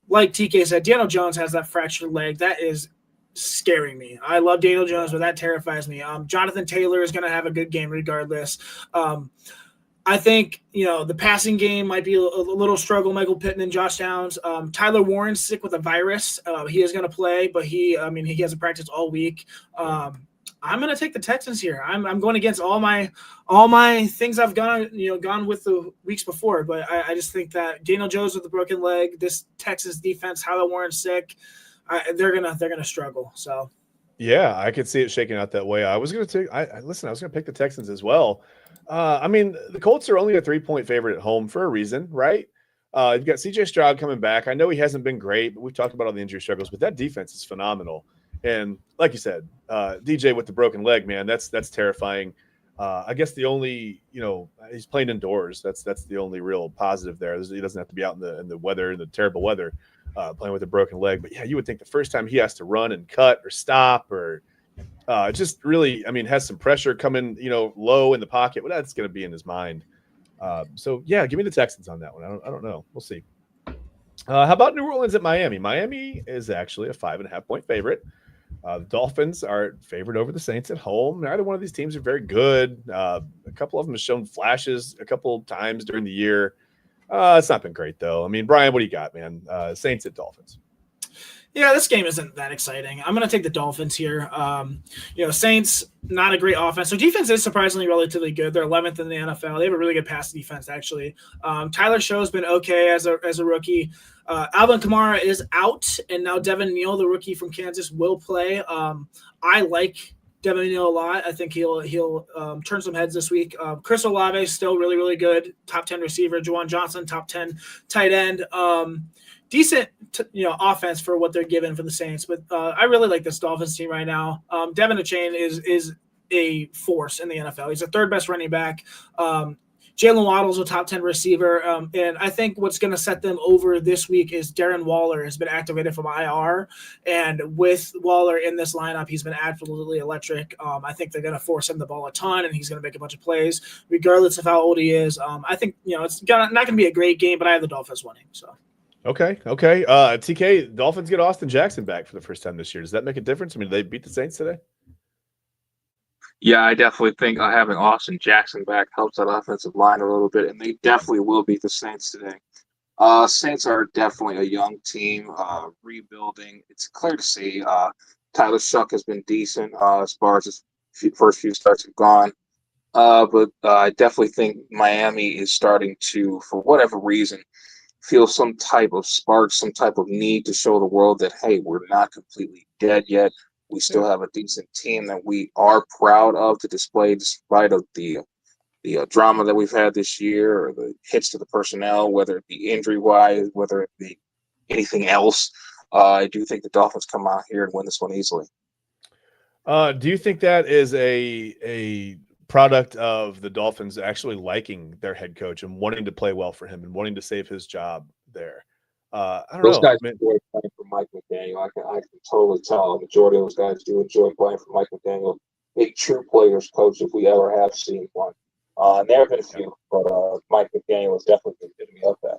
Like TK said, Daniel Jones has that fractured leg. That is scaring me. I love Daniel Jones, but that terrifies me. Jonathan Taylor is going to have a good game regardless. I think, the passing game might be a little struggle. Michael Pittman, Josh Downs. Tyler Warren's sick with a virus. He is going to play, but he hasn't practiced all week. I'm going to take the Texans here. I'm going against all my things I've gone with the weeks before, but I just think that Daniel Jones with the broken leg, this Texas defense, Tyler Warren's sick. They're gonna struggle. So, yeah, I could see it shaking out that way. I was gonna pick the Texans as well. The Colts are only a 3-point favorite at home for a reason, right? You've got C.J. Stroud coming back. I know he hasn't been great, but we've talked about all the injury struggles. But that defense is phenomenal. And like you said, DJ with the broken leg, man, that's terrifying. I guess the only, he's playing indoors. That's the only real positive there. He doesn't have to be out in the weather, in the terrible weather. Playing with a broken leg. But yeah, you would think the first time he has to run and cut or stop or just really, has some pressure coming, low in the pocket. Well, that's going to be in his mind. So yeah, give me the Texans on that one. I don't know. We'll see. How about New Orleans at Miami? Miami is actually a 5.5-point favorite. The Dolphins are favored over the Saints at home. Neither one of these teams are very good. A couple of them have shown flashes a couple of times during the year. It's not been great, though. Brian, what do you got, man? Saints at Dolphins. Yeah, this game isn't that exciting. I'm going to take the Dolphins here. Saints, not a great offense. So defense is surprisingly relatively good. They're 11th in the NFL. They have a really good pass defense, actually. Tyler Show's been okay as a rookie. Alvin Kamara is out, and now Devin Neal, the rookie from Kansas, will play. I like Devin Neal a lot. I think he'll turn some heads this week. Chris Olave is still really, really good. Top 10 receiver. Juwan Johnson, top 10 tight end. Decent, offense for what they're given for the Saints. But I really like this Dolphins team right now. Devin Achane is a force in the NFL. He's the third best running back. Jalen Waddle's a top 10 receiver. And I think what's going to set them over this week is Darren Waller has been activated from IR. And with Waller in this lineup, he's been absolutely electric. I think they're going to force him the ball a ton, and he's going to make a bunch of plays, regardless of how old he is. I think, it's not going to be a great game, but I have the Dolphins winning. So. Okay. TK, Dolphins get Austin Jackson back for the first time this year. Does that make a difference? I mean, they beat the Saints today? Yeah, I definitely think having Austin Jackson back helps that offensive line a little bit, and they definitely will beat the Saints today. Saints are definitely a young team, rebuilding. It's clear to see. Tyler Shuck has been decent as far as his first few starts have gone. But I definitely think Miami is starting to, for whatever reason, feel some type of spark, some type of need to show the world that, hey, we're not completely dead yet. We still have a decent team that we are proud of to display despite of the drama that we've had this year or the hits to the personnel, whether it be injury-wise, whether it be anything else. I do think the Dolphins come out here and win this one easily. Do you think that is a product of the Dolphins actually liking their head coach and wanting to play well for him and wanting to save his job there? I don't Those know. guys enjoy playing for Mike McDaniel. I can totally tell. A majority of those guys do enjoy playing for Mike McDaniel. A true players coach, if we ever have seen one. There have been a few, but Mike McDaniel is definitely the epitome of that.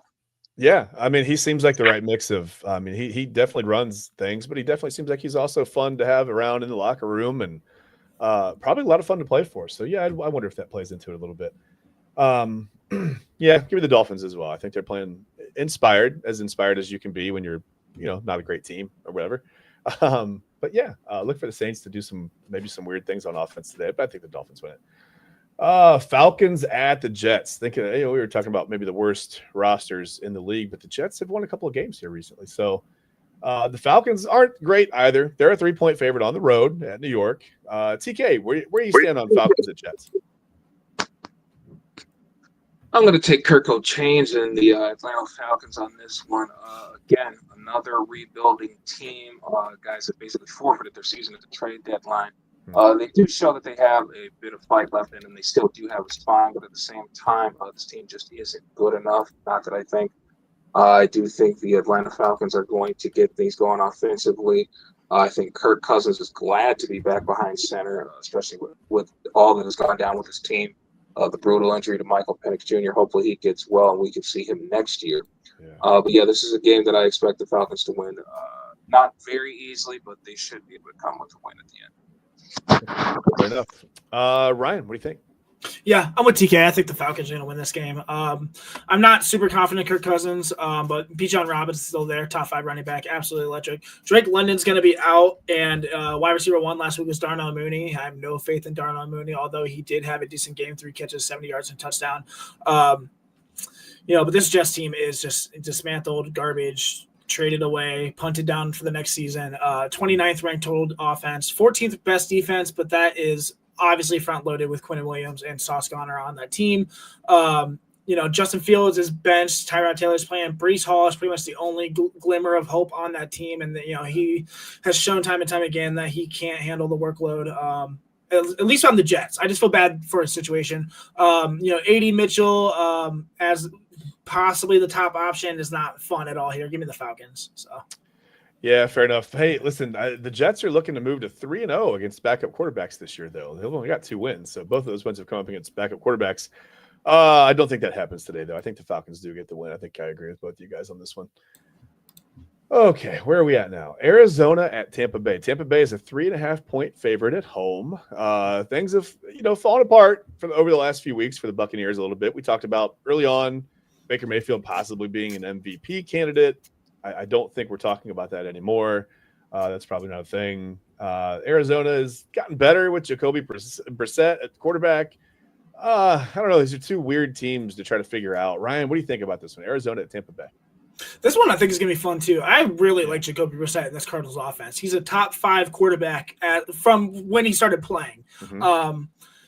Yeah, I mean, he seems like the right mix of. I mean, he definitely runs things, but he definitely seems like he's also fun to have around in the locker room and probably a lot of fun to play for. So yeah, I wonder if that plays into it a little bit. Yeah, give me the Dolphins as well. I think they're playing inspired as you can be when you're, not a great team or whatever. But yeah, look for the Saints to do maybe some weird things on offense today, but I think the Dolphins win it. Falcons at the Jets. Thinking, we were talking about maybe the worst rosters in the league, but the Jets have won a couple of games here recently. So the Falcons aren't great either. They're a 3-point favorite on the road at New York. TK, where you stand on Falcons at Jets? I'm going to take Kirk Cochains and the Atlanta Falcons on this one. Again, another rebuilding team. Guys that basically forfeited their season at the trade deadline. They do show that they have a bit of fight left in them. They still do have a spine, but at the same time, this team just isn't good enough. Not that I think. I do think the Atlanta Falcons are going to get things going offensively. I think Kirk Cousins is glad to be back behind center, especially with all that has gone down with his team. The brutal injury to Michael Penix Jr. Hopefully he gets well and we can see him next year. Yeah. But yeah, this is a game that I expect the Falcons to win. Not very easily, but they should be able to come with a win at the end. Fair enough. Ryan, what do you think? Yeah, I'm with TK. I think the Falcons are going to win this game. I'm not super confident in Kirk Cousins, but Bijan Robinson is still there, top 5 running back, absolutely electric. Drake London's going to be out, and wide receiver 1 last week was Darnell Mooney. I have no faith in Darnell Mooney, although he did have a decent game, 3 catches, 70 yards, and touchdown. But this Jets team is just dismantled, garbage, traded away, punted down for the next season. 29th ranked total offense, 14th best defense, but that is obviously front-loaded with Quinnen Williams and Sauce Gardner on that team. Justin Fields is benched. Tyrod Taylor's playing. Breece Hall is pretty much the only glimmer of hope on that team, and he has shown time and time again that he can't handle the workload. At least on the Jets. I just feel bad for his situation. A.D. Mitchell as possibly the top option is not fun at all here. Give me the Falcons. So. Yeah, fair enough. Hey, listen, the Jets are looking to move to 3-0 against backup quarterbacks this year, though. They've only got 2 wins, so both of those wins have come up against backup quarterbacks. I don't think that happens today, though. I think the Falcons do get the win. I think I agree with both of you guys on this one. Okay, where are we at now? Arizona at Tampa Bay. Tampa Bay is a 3.5-point favorite at home. Things have, fallen apart over the last few weeks for the Buccaneers a little bit. We talked about early on Baker Mayfield possibly being an MVP candidate. I don't think we're talking about that anymore. That's probably not a thing. Arizona has gotten better with Jacoby Brissett at quarterback. I don't know. These are 2 weird teams to try to figure out. Ryan, what do you think about this one? Arizona at Tampa Bay. This one I think is going to be fun too. I really like Jacoby Brissett in this Cardinals offense. He's a top 5 quarterback from when he started playing. Mm-hmm.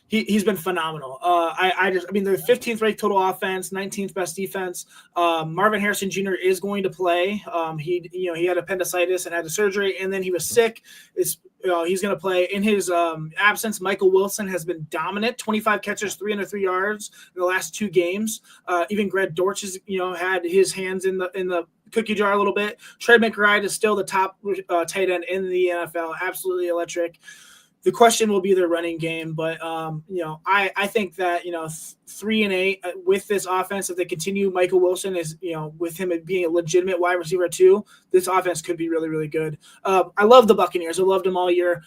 He's been phenomenal. They're 15th ranked total offense, 19th best defense. Marvin Harrison Jr. is going to play. He had appendicitis and had a surgery, and then he was sick. He's going to play. In his absence, Michael Wilson has been dominant. 25 catches, 303 yards in the last 2 games. Even Greg Dortch has had his hands in the cookie jar a little bit. Trey McBride is still the top tight end in the NFL. Absolutely electric. The question will be their running game, but I think that 3-8 with this offense, if they continue, Michael Wilson is with him being a legitimate wide receiver too, this offense could be really, really good. I love the Buccaneers. I loved them all year.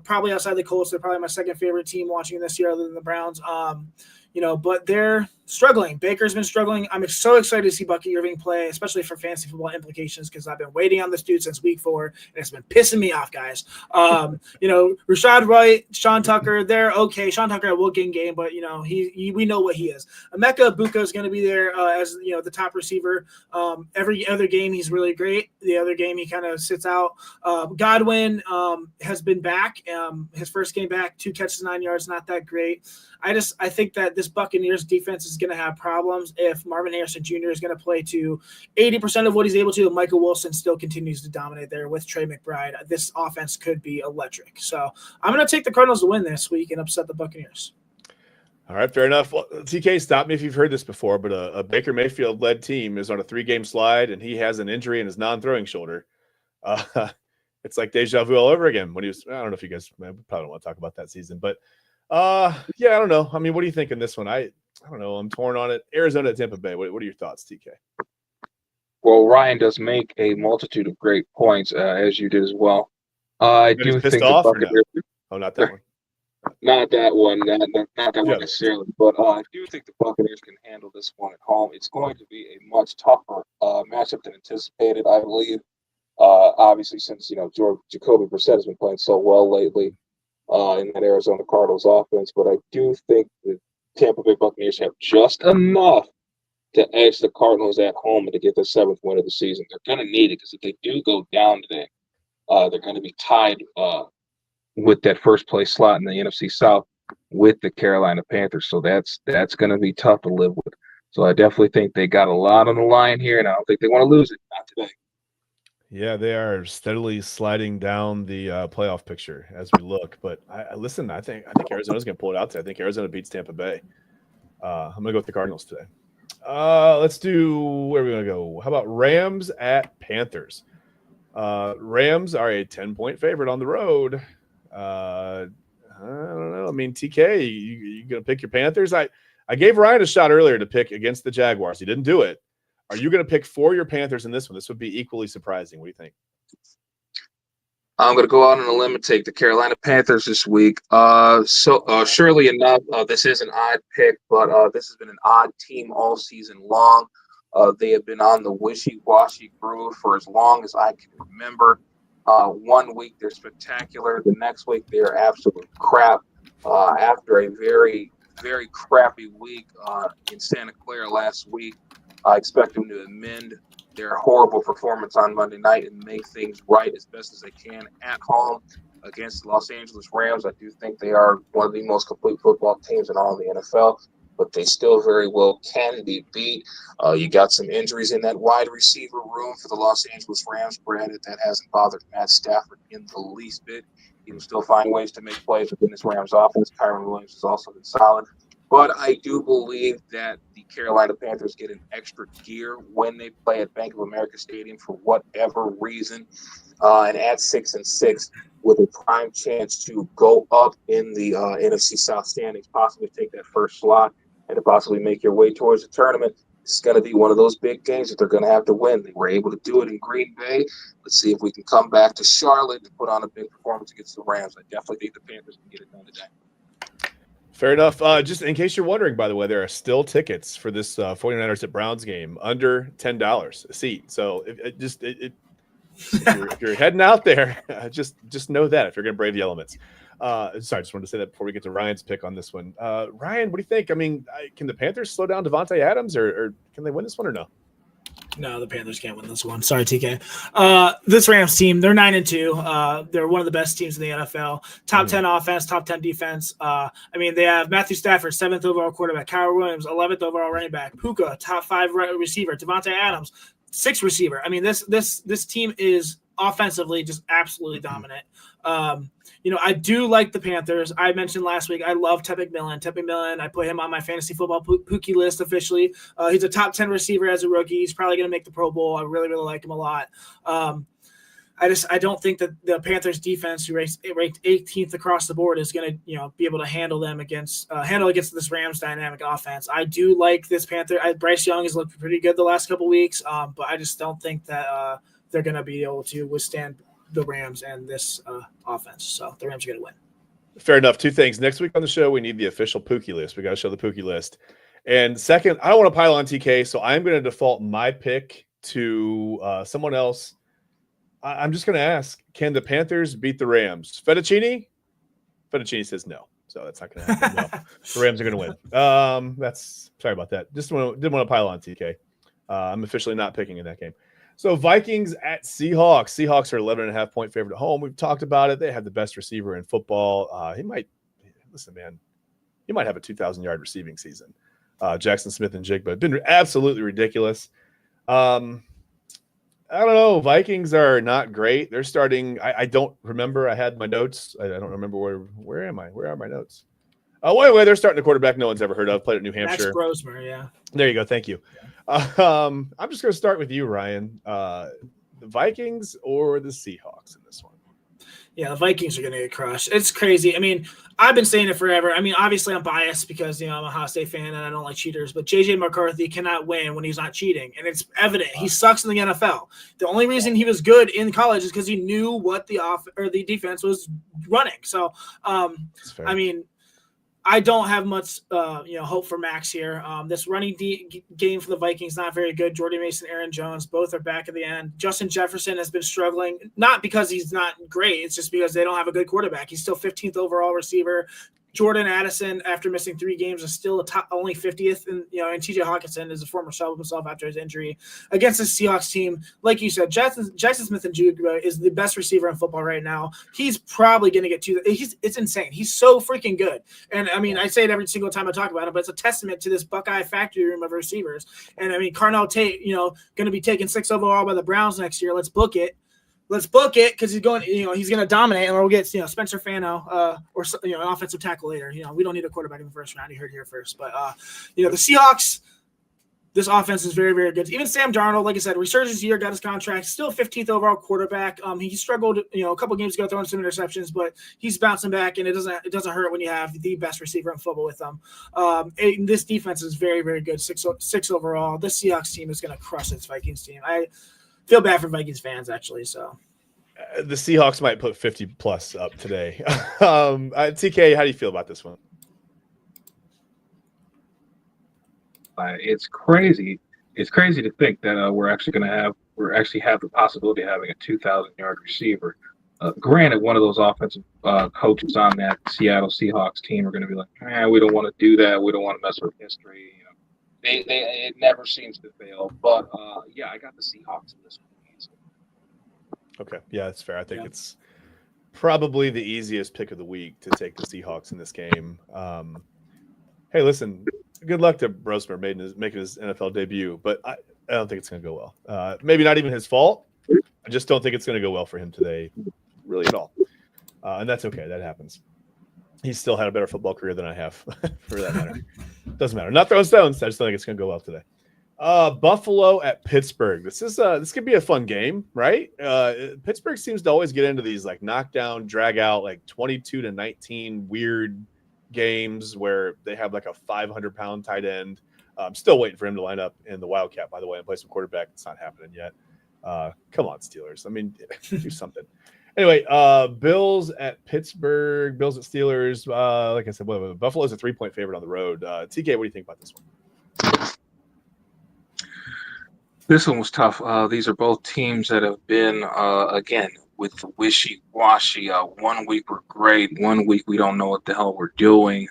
Probably outside the Colts, they're probably my second favorite team watching this year, other than the Browns. But they're struggling. Baker's been struggling. I'm so excited to see Bucky Irving play, especially for fantasy football implications, because I've been waiting on this dude since week 4, and it's been pissing me off, guys. Rashad Wright, Sean Tucker, they're okay. Sean Tucker will gain game, but we know what he is. Emeka Egbuka is going to be there as the top receiver. Every other game he's really great. The other game he kind of sits out. Godwin has been back. His first game back, 2 catches, 9 yards, not that great. I think that this Buccaneers defense is going to have problems if Marvin Harrison Jr. is going to play to 80% of what he's able to. Michael Wilson still continues to dominate there with Trey McBride. This offense could be electric. So I'm going to take the Cardinals to win this week and upset the Buccaneers. All right, fair enough. Well, TK, stop me if you've heard this before, but a Baker Mayfield-led team is on a 3-game slide, and he has an injury in his non-throwing shoulder. It's like deja vu all over again. I don't know if you guys probably don't want to talk about that season, but I don't know. I mean, what do you think in this one? I don't know. I'm torn on it. Arizona at Tampa Bay. What are your thoughts, TK? Well, Ryan does make a multitude of great points, as you did as well. I do think the Buccaneers. No? Oh, not that one. Not that one. Not that one necessarily. But I do think the Buccaneers can handle this one at home. It's going to be a much tougher matchup than anticipated, I believe. Obviously, since Jacoby Brissett has been playing so well lately in that Arizona Cardinals offense, but I do think the Tampa Bay Buccaneers have just enough to edge the Cardinals at home and to get their 7th win of the season. They're going to need it, because if they do go down today, they're going to be tied with that first place slot in the NFC South with the Carolina Panthers. So that's going to be tough to live with. So I definitely think they got a lot on the line here, and I don't think they want to lose it. Not today. Yeah, they are steadily sliding down the playoff picture as we look. But I think Arizona's going to pull it out today. I think Arizona beats Tampa Bay. I'm going to go with the Cardinals today. Let's do where are we going to go? How about Rams at Panthers? Rams are a 10-point favorite on the road. I don't know. I mean, TK, you going to pick your Panthers? I gave Ryan a shot earlier to pick against the Jaguars. He didn't do it. Are you going to pick for your Panthers in this one? This would be equally surprising. What do you think? I'm going to go out on a limb and take the Carolina Panthers this week. Surely enough, this is an odd pick, but this has been an odd team all season long. They have been on the wishy-washy groove for as long as I can remember. 1 week they're spectacular. The next week they're absolute crap. After a very, very crappy week in Santa Clara last week, I expect them to amend their horrible performance on Monday night and make things right as best as they can at home against the Los Angeles Rams. I do think they are one of the most complete football teams in all of the NFL, but they still very well can be beat. You got some injuries in that wide receiver room for the Los Angeles Rams. Granted, that hasn't bothered Matt Stafford in the least bit. He will still find ways to make plays within this Rams offense. Kyron Williams has also been solid. But I do believe that the Carolina Panthers get an extra gear when they play at Bank of America Stadium for whatever reason. And at 6-6, with a prime chance to go up in the NFC South standings, possibly take that first slot, and to possibly make your way towards the tournament. It's going to be one of those big games that they're going to have to win. They were able to do it in Green Bay. Let's see if we can come back to Charlotte and put on a big performance against the Rams. I definitely think the Panthers can get it done today. Fair enough. Just in case you're wondering, by the way, there are still tickets for this 49ers at Browns game under $10 a seat. So if you're heading out there, just know that if you're going to brave the elements. Sorry, I just wanted to say that before we get to Ryan's pick on this one. Ryan, what do you think? I mean, can the Panthers slow down Devontae Adams, or can they win this one or no? No, the Panthers can't win this one. Sorry, TK. This Rams team, they're 9-2. They're one of the best teams in the NFL. Top 10 offense, top 10 defense. I mean, they have Matthew Stafford, 7th overall quarterback. Kyler Williams, 11th overall running back. Puka, top 5 receiver. Devontae Adams, 6th receiver. I mean, this team is offensively just absolutely dominant. I do like the Panthers. I mentioned last week I love Ted McMillan. Ted McMillan, I put him on my fantasy football Pookie list officially. He's a top 10 receiver as a rookie. He's probably going to make the Pro Bowl. I really, really like him a lot. I don't think that the Panthers defense, who ranked 18th across the board, is going to be able to handle them against this Rams dynamic offense. I do like this Panther. Bryce Young has looked pretty good the last couple weeks, but I just don't think that they're going to be able to withstand the Rams and this offense. So the Rams are going to win. Fair enough. 2 things. Next week on the show, we need the official Pookie list. We got to show the Pookie list. And second, I don't want to pile on TK, so I'm going to default my pick to someone else. I'm just going to ask, can the Panthers beat the Rams? Fettuccine? Fettuccine says no. So that's not going to happen. No. The Rams are going to win. Sorry about that. Didn't want to pile on TK. I'm officially not picking in that game. So Vikings at Seahawks. Seahawks are 11.5-point favorite at home. We've talked about it. They have the best receiver in football. He might have a 2,000-yard receiving season. Jackson Smith and Jigba have been absolutely ridiculous. I don't know. Vikings are not great. They're starting. I don't remember. I had my notes. I don't remember where am I? Where are my notes? Anyway, they're starting a quarterback no one's ever heard of. Played at New Hampshire. Max Brosmer, yeah. There you go. Thank you. I'm just going to start with you, Ryan. The Vikings or the Seahawks in this one? Yeah, the Vikings are going to get crushed. It's crazy. I mean, I've been saying it forever. I mean, obviously I'm biased because, I'm a Ohio State fan and I don't like cheaters, but J.J. McCarthy cannot win when he's not cheating, and it's evident. He sucks in the NFL. The only reason he was good in college is because he knew what the defense was running. So, I mean, I don't have much, hope for Max here. This running game for the Vikings not very good. Jordan Mason, Aaron Jones, both are back at the end. Justin Jefferson has been struggling, not because he's not great. It's just because they don't have a good quarterback. He's still 15th overall receiver. Jordan Addison, after missing 3 games, is still only 50th. And T.J. Hawkinson is a former shell of himself after his injury. Against the Seahawks team, like you said, Jackson Smith and Jigba is the best receiver in football right now. He's probably going to get it's insane. He's so freaking good. And, I mean, I say it every single time I talk about it, but it's a testament to this Buckeye factory room of receivers. And, I mean, Carnell Tate, going to be taken 6th overall by the Browns next year. Let's book it because he's going. He's going to dominate, and we'll get Spencer Fano or an offensive tackle later. We don't need a quarterback in the first round. You heard it here first, but the Seahawks. This offense is very, very good. Even Sam Darnold, like I said, resurgence year, got his contract, still 15th overall quarterback. He struggled, a couple games ago throwing some interceptions, but he's bouncing back, and it doesn't hurt when you have the best receiver in football with them. This defense is very, very good, 6 overall. This Seahawks team is going to crush this Vikings team. I feel bad for Vikings fans, actually. So the Seahawks might put 50 plus up today. TK, how do you feel about this one? It's crazy. It's crazy to think that we're actually have the possibility of having a 2,000-yard receiver. Granted, one of those offensive coaches on that Seattle Seahawks team are going to be like, we don't want to do that. We don't want to mess with history. It never seems to fail. But I got the Seahawks in this one. Okay, yeah, that's fair. I think it's probably the easiest pick of the week to take the Seahawks in this game. Hey, listen, good luck to Brosmer making his NFL debut, but I don't think it's going to go well. Maybe not even his fault. I just don't think it's going to go well for him today, really at all. And that's okay. That happens. He's still had a better football career than I have, for that matter. Doesn't matter. Not throwing stones. I just don't think it's going to go well today. Buffalo at Pittsburgh. This could be a fun game, right? Pittsburgh seems to always get into these like knockdown, drag out, like 22-19 weird games where they have like a 500-pound tight end. I'm still waiting for him to line up in the Wildcat, by the way, and play some quarterback. It's not happening yet. Come on, Steelers. I mean, do something. Anyway, Bills at Pittsburgh, Bills at Steelers. Like I said, Buffalo's a 3-point favorite on the road. TK, what do you think about this one? This one was tough. These are both teams that have been, again, with the wishy-washy. 1 week we're great. 1 week we don't know what the hell we're doing.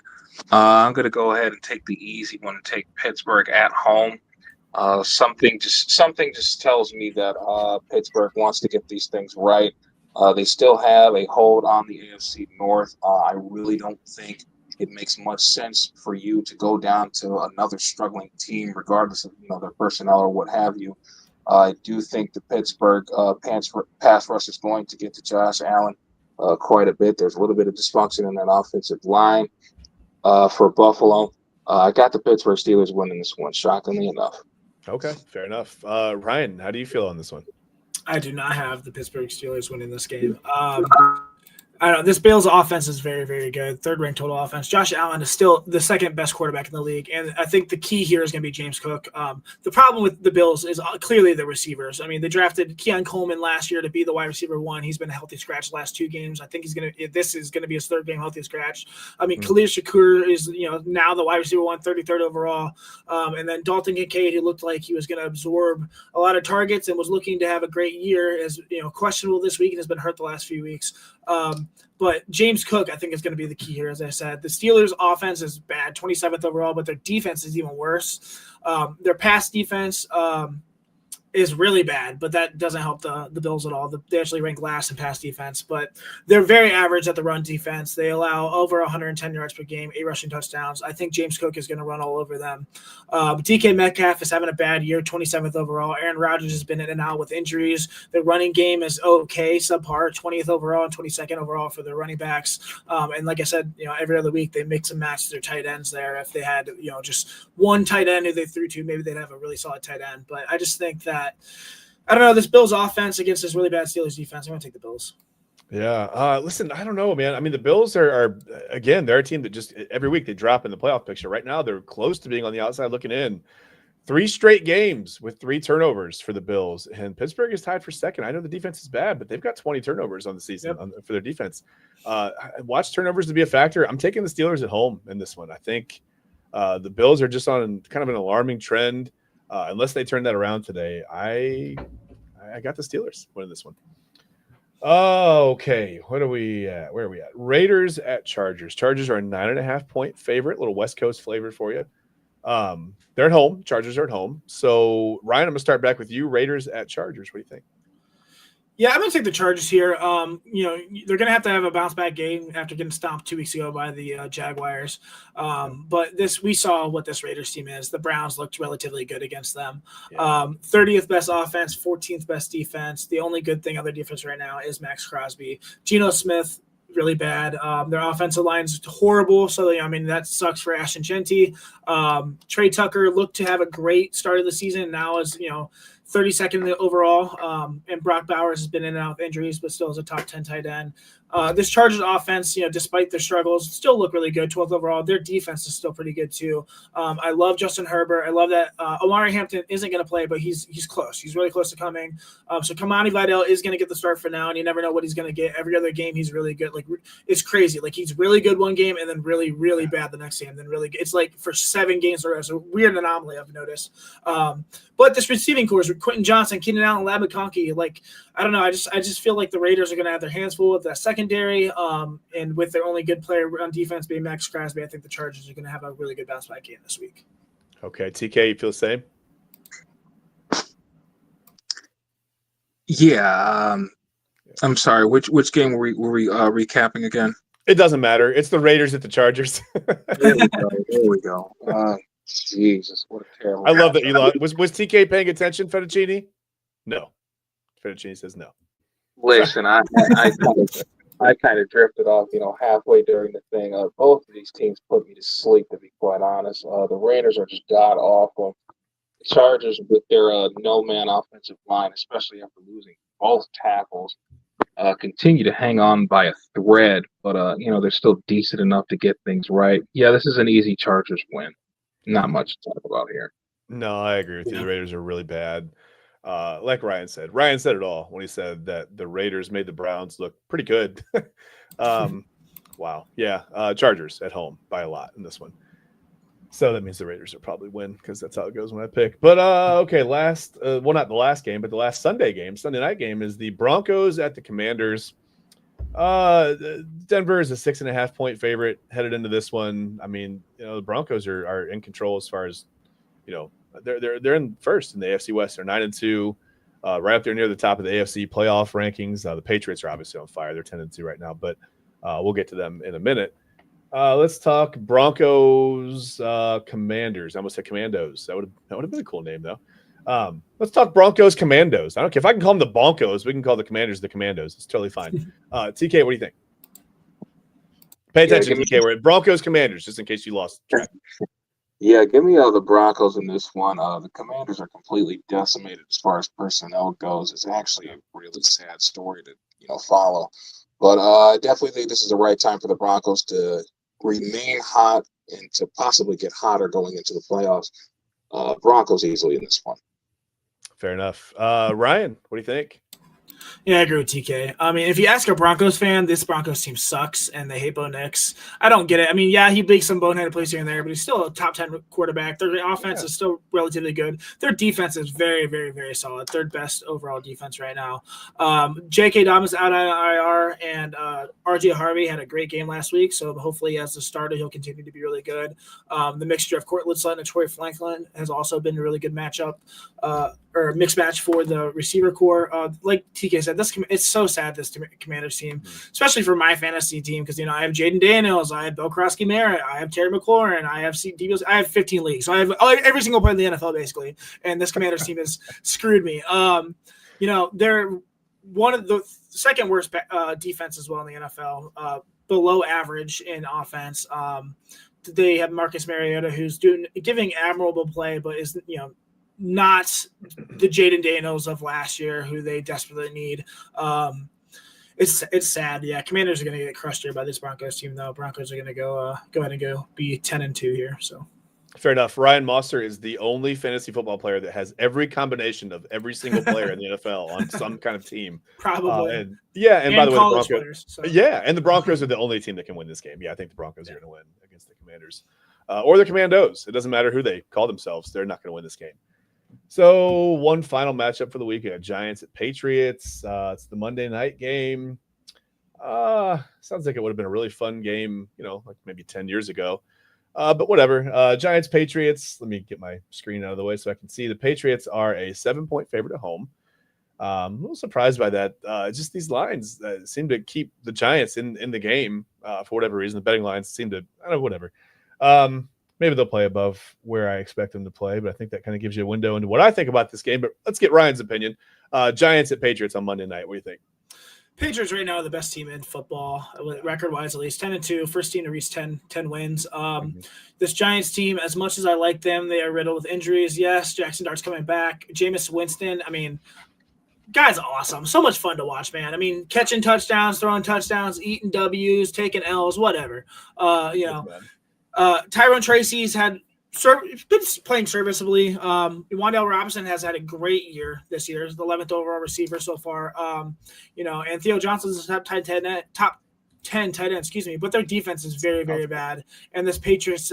I'm going to go ahead and take the easy one and take Pittsburgh at home. Something just tells me that Pittsburgh wants to get these things right. They still have a hold on the AFC North. I really don't think it makes much sense for you to go down to another struggling team, regardless of their personnel or what have you. I do think the Pittsburgh pass rush is going to get to Josh Allen quite a bit. There's a little bit of dysfunction in that offensive line for Buffalo. I got the Pittsburgh Steelers winning this one, shockingly enough. Okay, fair enough. Ryan, how do you feel on this one? I do not have the Pittsburgh Steelers winning this game. I don't know. This Bills offense is very, very good. Third-ranked total offense. Josh Allen is still the second best quarterback in the league, and I think the key here is going to be James Cook. The problem with the Bills is clearly the receivers. I mean, they drafted Keon Coleman last year to be the wide receiver one. He's been a healthy scratch the last 2 games. I think this is going to be his 3rd game healthy scratch. I mean, Khalil Shakur is now the wide receiver one, 33rd overall, and then Dalton Kincaid, who looked like he was going to absorb a lot of targets and was looking to have a great year, is questionable this week and has been hurt the last few weeks. But James Cook, I think, is going to be the key here. As I said, the Steelers' offense is bad, 27th overall, but their defense is even worse. Their pass defense is really bad, but that doesn't help the Bills at all. They actually rank last in pass defense, but they're very average at the run defense. They allow over 110 yards per game, 8 rushing touchdowns. I think James Cook is going to run all over them. DK Metcalf is having a bad year, 27th overall. Aaron Rodgers has been in and out with injuries. The running game is okay, subpar, 20th overall and 22nd overall for their running backs. And like I said, every other week they mix and match their tight ends there. If they had, just one tight end who they threw to, maybe they'd have a really solid tight end. But I just think that I don't know, this Bills offense against this really bad Steelers defense. I'm going to take the Bills. Yeah. Listen, I don't know, man. I mean, the Bills are again, they're a team that just every week they drop in the playoff picture. Right now, they're close to being on the outside looking in. 3 straight games with 3 turnovers for the Bills, and Pittsburgh is tied for second. I know the defense is bad, but they've got 20 turnovers on the season for their defense. I watch turnovers to be a factor. I'm taking the Steelers at home in this one. I think the Bills are just on kind of an alarming trend. Unless they turn that around today, I got the Steelers winning this one. Okay, what are we at? Where are we at? Raiders at Chargers. Chargers are a 9.5-point favorite. Little West Coast flavor for you. They're at home. Chargers are at home. So Ryan, I'm gonna start back with you. Raiders at Chargers. What do you think? Yeah, I'm going to take the Chargers here. They're going to have a bounce back game after getting stomped 2 weeks ago by the Jaguars. But we saw what this Raiders team is. The Browns looked relatively good against them. 30th best offense, 14th best defense. The only good thing on their defense right now is Max Crosby. Geno Smith, really bad. Their offensive line's horrible. So, that sucks for Ashton Genty. Trey Tucker looked to have a great start of the season. Now is, 32nd overall. And Brock Bowers has been in and out with injuries, but still is a top 10 tight end. This Chargers offense, despite their struggles, still look really good. 12th overall. Their defense is still pretty good too. I love Justin Herbert. I love that Omari Hampton isn't going to play, but he's close. He's really close to coming. So Kamani Vidal is going to get the start for now, and you never know what he's going to get. Every other game, he's really good. Like, it's crazy. Like, he's really good one game and then really, really bad the next game. Then really good. It's like for 7 games in a row. It's a weird anomaly I've noticed. But this receiving corps with Quentin Johnson, Keenan Allen, Lab McConkey, like, I don't know. I just feel like the Raiders are going to have their hands full with that secondary, and with their only good player on defense being Max Crosby, I think the Chargers are going to have a really good bounce back game this week. Okay, TK, you feel the same? Yeah. I'm sorry. Which game were we recapping again? It doesn't matter. It's the Raiders at the Chargers. There we go. Jesus, what a terrible. I love that you lost. Was TK paying attention, Fettuccine? No. Fettuccine says no. Listen, I kind of drifted off, halfway during the thing. Both of these teams put me to sleep, to be quite honest. The Raiders are just god awful. The Chargers, with their no-man offensive line, especially after losing both tackles, continue to hang on by a thread. But they're still decent enough to get things right. Yeah, this is an easy Chargers win. Not much to talk about here. No, I agree with you. The Raiders are really bad. Like Ryan said it all when he said that the Raiders made the Browns look pretty good. Wow. Yeah. Chargers at home by a lot in this one. So that means the Raiders will probably win because that's how it goes when I pick. But okay, not the last game, but the last Sunday night game is the Broncos at the Commanders. Denver is a 6.5-point favorite headed into this one. I mean, the Broncos are in control as far as they're in first in the AFC West. They're 9-2, right up there near the top of the AFC playoff rankings. The Patriots are obviously on fire. They're 10-2 right now, but we'll get to them in a minute. Let's talk Broncos Commanders. I almost said Commandos. That would have been a cool name though. Let's talk Broncos Commandos. I don't care if I can call them the Broncos. We can call the Commanders the Commandos. It's totally fine. TK, what do you think? Pay attention, TK. We're at Broncos Commanders, just in case you lost track. Yeah, give me the Broncos in this one. The Commanders are completely decimated as far as personnel goes. It's actually a really sad story to follow. But I definitely think this is the right time for the Broncos to remain hot and to possibly get hotter going into the playoffs. Broncos easily in this one. Fair enough. Ryan, what do you think? Yeah, I agree with TK. I mean, if you ask a Broncos fan, this Broncos team sucks, and they hate Bo Nix. I don't get it. I mean, yeah, he makes some boneheaded plays here and there, but he's still a top 10 quarterback. Their offense is still relatively good. Their defense is very, very, very solid. Third best overall defense right now. J.K. Dobbins out on IR, and R.J. Harvey had a great game last week, so hopefully as a starter, he'll continue to be really good. The mixture of Courtland Sutton and Troy Franklin has also been a really good matchup. Or mixed match for the receiver core. Like TK said, it's so sad, this Commanders team, especially for my fantasy team, because I have Jaden Daniels, I have Bill Krosky-Merritt, I have Terry McLaurin, I have I have 15 leagues, so I have every single player in the NFL basically, and this Commanders team has screwed me. They're one of the second worst defense as well in the NFL, below average in offense. They have Marcus Mariota, who's giving admirable play, but is not the Jaden Daniels of last year, who they desperately need. It's sad. Yeah, Commanders are going to get crushed here by this Broncos team, though. Broncos are going to go ahead and go be 10-2 here. So fair enough. Ryan Moster is the only fantasy football player that has every combination of every single player in the NFL on some kind of team. Probably. And by the way, the Broncos. Players, so. Yeah, and the Broncos are the only team that can win this game. Yeah, I think the Broncos are going to win against the Commanders or the Commandos. It doesn't matter who they call themselves; they're not going to win this game. So one final matchup for the week: Giants at Patriots. It's the Monday night game. Sounds like it would have been a really fun game, like maybe 10 years ago. But whatever. Giants Patriots. Let me get my screen out of the way so I can see. The Patriots are a 7-point favorite at home. I'm a little surprised by that. Just these lines seem to keep the Giants in the game for whatever reason. The betting lines seem to, whatever. Maybe they'll play above where I expect them to play, but I think that kind of gives you a window into what I think about this game. But let's get Ryan's opinion. Giants at Patriots on Monday night. What do you think? Patriots right now are the best team in football, record-wise at least, 10-2, first team to reach 10 wins. This Giants team, as much as I like them, they are riddled with injuries. Yes, Jackson Dart's coming back. Jameis Winston, guy's awesome. So much fun to watch, man. Catching touchdowns, throwing touchdowns, eating W's, taking L's, whatever. Tyrone Tracy's been playing serviceably. Wan'Dale Robinson has had a great year this year. He's the 11th overall receiver so far. And Theo Johnson's top 10 tight end, but their defense is very, very bad. And this Patriots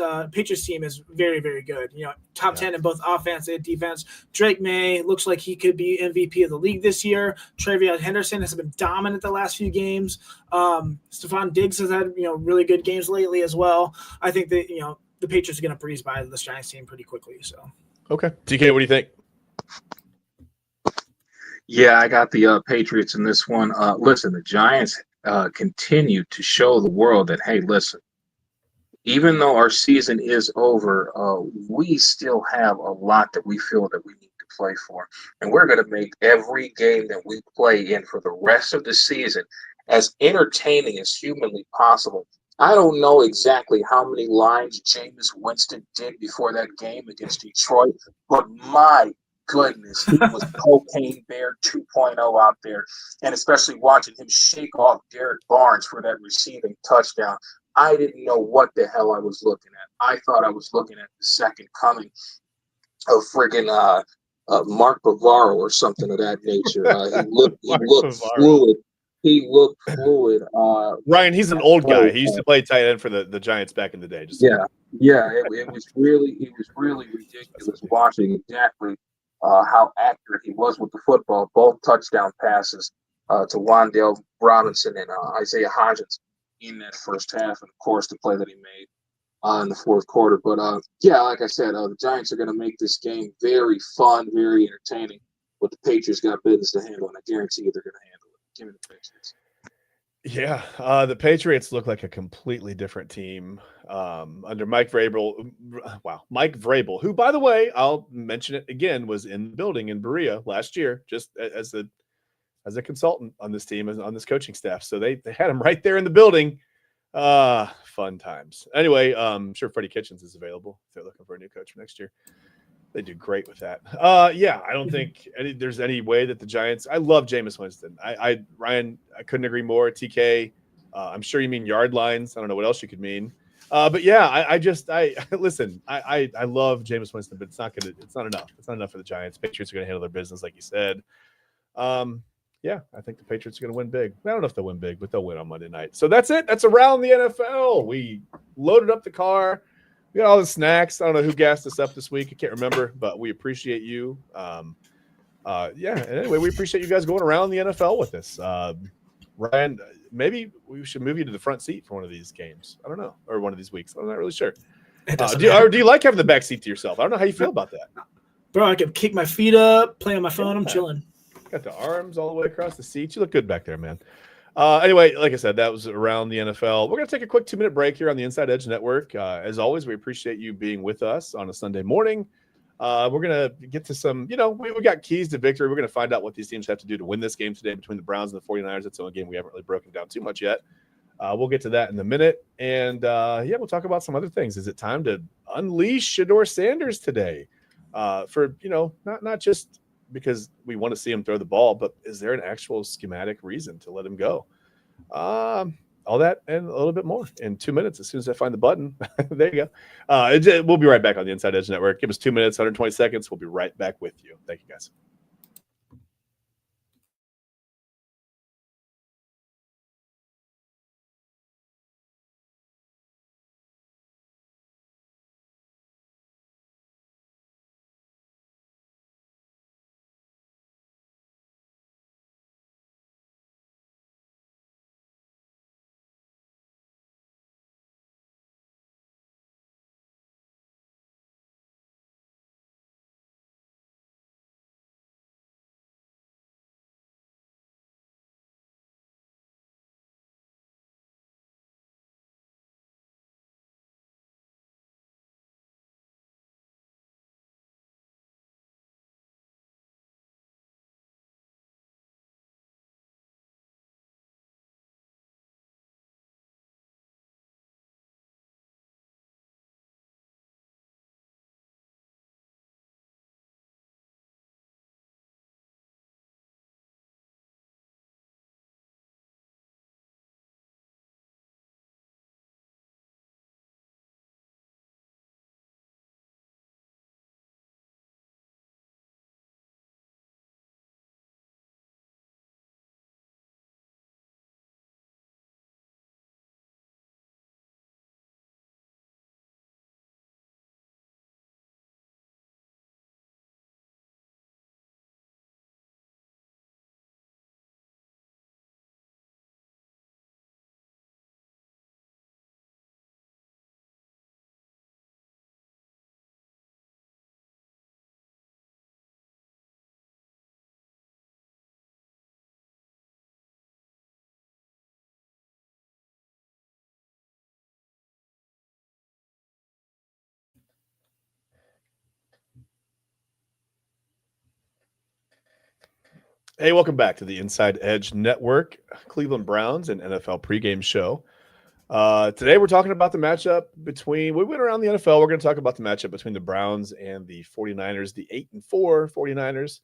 team is very, very good. Top 10 in both offense and defense. Drake May looks like he could be MVP of the league this year. Travion Henderson has been dominant the last few games. Stephon Diggs has had, really good games lately as well. I think that, the Patriots are going to breeze by this Giants team pretty quickly. So, okay. TK, what do you think? Yeah, I got the Patriots in this one. Listen, the Giants continue to show the world that, hey, listen, even though our season is over, we still have a lot that we feel that we need to play for. And we're going to make every game that we play in for the rest of the season as entertaining as humanly possible. I don't know exactly how many lines Jameis Winston did before that game against Detroit, but my goodness, he was Cocaine Bear 2.0 out there, and especially watching him shake off Derek Barnes for that receiving touchdown. I didn't know what the hell I was looking at. I thought I was looking at the second coming of friggin' Mark Bavaro or something of that nature. He looked fluid. He looked fluid. Ryan, he's an old guy. He used to play tight end for the Giants back in the day. It was really ridiculous watching exactly how accurate he was with the football. Both touchdown passes to Wan'Dale Robinson and Isaiah Hodgins in that first half, and of course the play that he made in the fourth quarter. But yeah, like I said, the Giants are going to make this game very fun, very entertaining. But the Patriots got business to handle, and I guarantee you they're going to handle it. Give me the Patriots. Yeah, the Patriots look like a completely different team under Mike Vrabel. Wow, Mike Vrabel, who, by the way, I'll mention it again, was in the building in Berea last year, just as a consultant on this team, on this coaching staff. So they had him right there in the building. Fun times. Anyway, I'm sure Freddie Kitchens is available if they're looking for a new coach for next year. They do great with that. Yeah, I don't think there's any way that the Giants. I love Jameis Winston. Ryan, I couldn't agree more. TK, I'm sure you mean yard lines. I don't know what else you could mean. But yeah, I listen. I love Jameis Winston, but it's not enough. It's not enough for the Giants. Patriots are going to handle their business, like you said. Yeah, I think the Patriots are going to win big. I don't know if they'll win big, but they'll win on Monday night. So that's it. That's around the NFL. We loaded up the car. We got all the snacks. I don't know who gassed us up this week. I can't remember, but we appreciate you. Yeah. And anyway, we appreciate you guys going around the NFL with us. Ryan, maybe we should move you to the front seat for one of these games. I don't know, or one of these weeks. I'm not really sure. Do you like having the back seat to yourself? I don't know how you feel about that. Bro, I can kick my feet up, play on my phone. I'm chilling. Got the arms all the way across the seat. You look good back there, man. Anyway, like I said, that was around the NFL. We're going to take a quick 2-minute break here on the Inside Edge Network. As always, we appreciate you being with us on a Sunday morning. We're going to get to some, we got keys to victory. We're going to find out what these teams have to do to win this game today between the Browns and the 49ers. That's the only game we haven't really broken down too much yet. We'll get to that in a minute. And, yeah, we'll talk about some other things. Is it time to unleash Shedeur Sanders today? For, not just because we want to see him throw the ball, but is there an actual schematic reason to let him go? All that and a little bit more in 2 minutes. As soon as I find the button, there you go. We'll be right back on the Inside Edge Network. Give us 2 minutes, 120 seconds. We'll be right back with you. Thank you, guys. Hey, welcome back to the Inside Edge Network, Cleveland Browns and NFL pregame show. Today we're talking about the matchup between, we went around the NFL. We're going to talk about the matchup between the Browns and the 49ers, the 8-4 49ers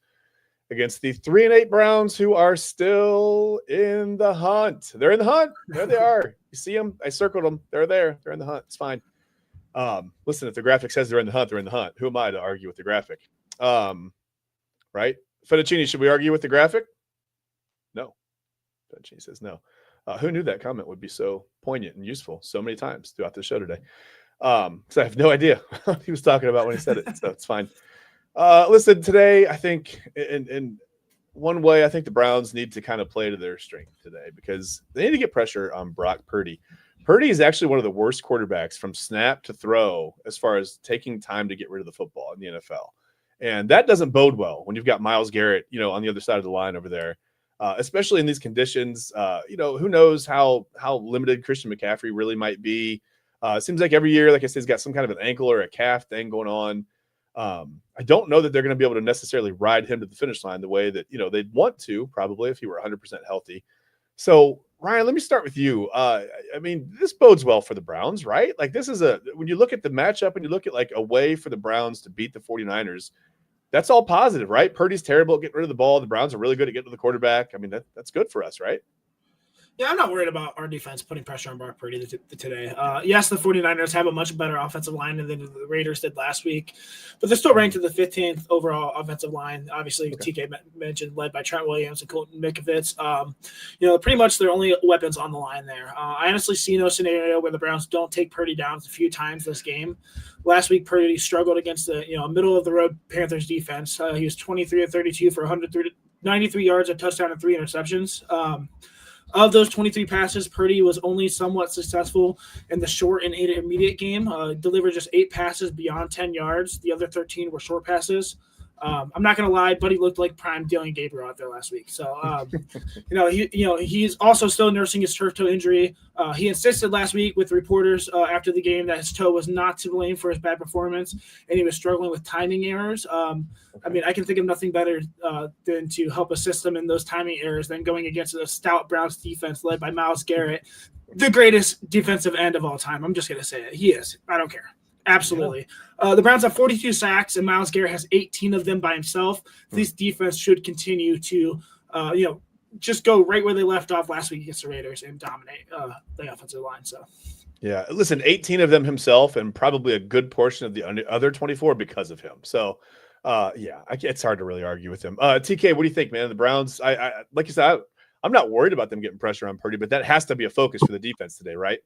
against the 3-8 Browns, who are still in the hunt. They're in the hunt. There they are. You see them? I circled them. They're there. They're in the hunt. It's fine. Listen, if the graphic says they're in the hunt, they're in the hunt. Who am I to argue with the graphic? Right? Fettuccine, should we argue with the graphic? No. Fettuccine says no. Who knew that comment would be so poignant and useful so many times throughout the show today? Because I have no idea what he was talking about when he said it, so it's fine. Listen, today, I think in one way, I think the Browns need to kind of play to their strength today because they need to get pressure on Brock Purdy. Purdy is actually one of the worst quarterbacks from snap to throw as far as taking time to get rid of the football in the NFL. And that doesn't bode well when you've got Myles Garrett, on the other side of the line over there, especially in these conditions. Who knows how limited Christian McCaffrey really might be. It seems like every year, like I said, he's got some kind of an ankle or a calf thing going on. I don't know that they're going to be able to necessarily ride him to the finish line the way that, they'd want to probably if he were 100% healthy. So, Ryan, let me start with you. This bodes well for the Browns, right? Like this is when you look at the matchup and you look at like a way for the Browns to beat the 49ers, that's all positive, right? Purdy's terrible at getting rid of the ball. The Browns are really good at getting to the quarterback. I mean, that's good for us, right? Yeah, I'm not worried about our defense putting pressure on Brock Purdy today. Yes, the 49ers have a much better offensive line than the Raiders did last week, but they're still ranked in the 15th overall offensive line. Obviously, okay. TK mentioned led by Trent Williams and Colton Mikovits. Pretty much their only weapons on the line there. I honestly see no scenario where the Browns don't take Purdy down a few times this game. Last week, Purdy struggled against the middle-of-the-road Panthers defense. He was 23 of 32 for 193 yards, a touchdown, and 3 interceptions. Of those 23 passes, Purdy was only somewhat successful in the short and intermediate game, delivered just 8 passes beyond 10 yards. The other 13 were short passes. I'm not going to lie, Buddy looked like prime Dylan Gabriel out there last week. So, he's also still nursing his turf toe injury. He insisted last week with reporters after the game that his toe was not to blame for his bad performance, and he was struggling with timing errors. I can think of nothing better than to help assist him in those timing errors than going against a stout Browns defense led by Myles Garrett, the greatest defensive end of all time. I'm just going to say it. He is. I don't care. Absolutely. The Browns have 42 sacks, and Myles Garrett has 18 of them by himself. This defense should continue to, just go right where they left off last week against the Raiders and dominate the offensive line. So, yeah, listen, 18 of them himself, and probably a good portion of the other 24 because of him. So, it's hard to really argue with him. TK, what do you think, man? The Browns, I like you said, I'm not worried about them getting pressure on Purdy, but that has to be a focus for the defense today, right?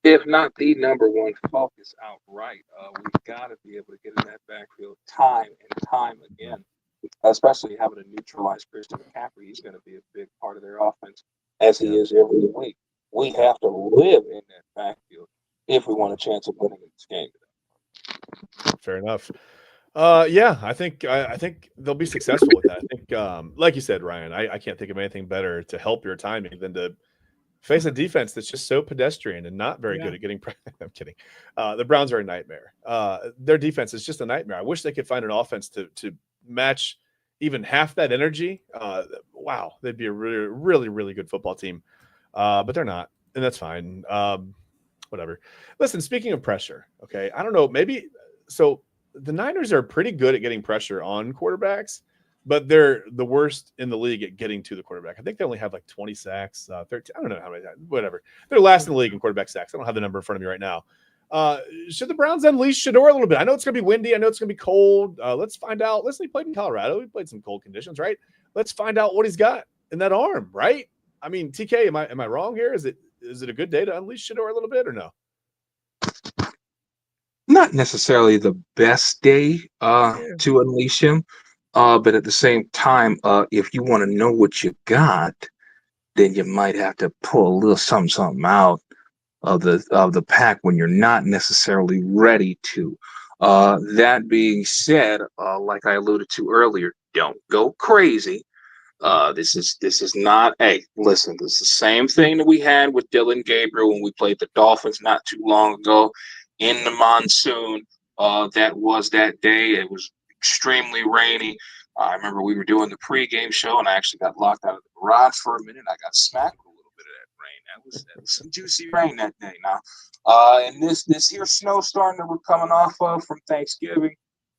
If not the number one focus outright. We've got to be able to get in that backfield time and time again, especially having to neutralize Christian McCaffrey. He's going to be a big part of their offense, as he is every week. We have to live in that backfield if we want a chance of winning this game today. Fair enough. I think they'll be successful with that. I think, like you said, Ryan, I can't think of anything better to help your timing than to face a defense that's just so pedestrian and not very good at getting I'm kidding. The Browns are a nightmare. Their defense is just a nightmare. I wish they could find an offense to match even half that energy. Wow, they'd be a really, really, really good football team. But they're not, and that's fine. Whatever. Listen, speaking of pressure, okay, I don't know, maybe so the Niners are pretty good at getting pressure on quarterbacks, but they're the worst in the league at getting to the quarterback. I think they only have like 20 sacks, 13. I don't know how many, whatever. They're last in the league in quarterback sacks. I don't have the number in front of me right now. Should the Browns unleash Shador a little bit? I know it's going to be windy. I know it's going to be cold. Let's find out. Listen, he played in Colorado. He played some cold conditions, right? Let's find out what he's got in that arm, right? I mean, TK, am I wrong here? Is it a good day to unleash Shador a little bit or no? Not necessarily the best day to unleash him. But at the same time, if you want to know what you got, then you might have to pull a little something out of the pack when you're not necessarily ready to. That being said, like I alluded to earlier, don't go crazy. This is not. Hey, listen, this is the same thing that we had with Dylan Gabriel when we played the Dolphins not too long ago in the monsoon. That was that day. It was extremely rainy. I remember we were doing the pregame show, and I actually got locked out of the garage for a minute. I got smacked with a little bit of that rain. That was some juicy rain that day. Now, and this here snowstorm that we're coming off of from Thanksgiving.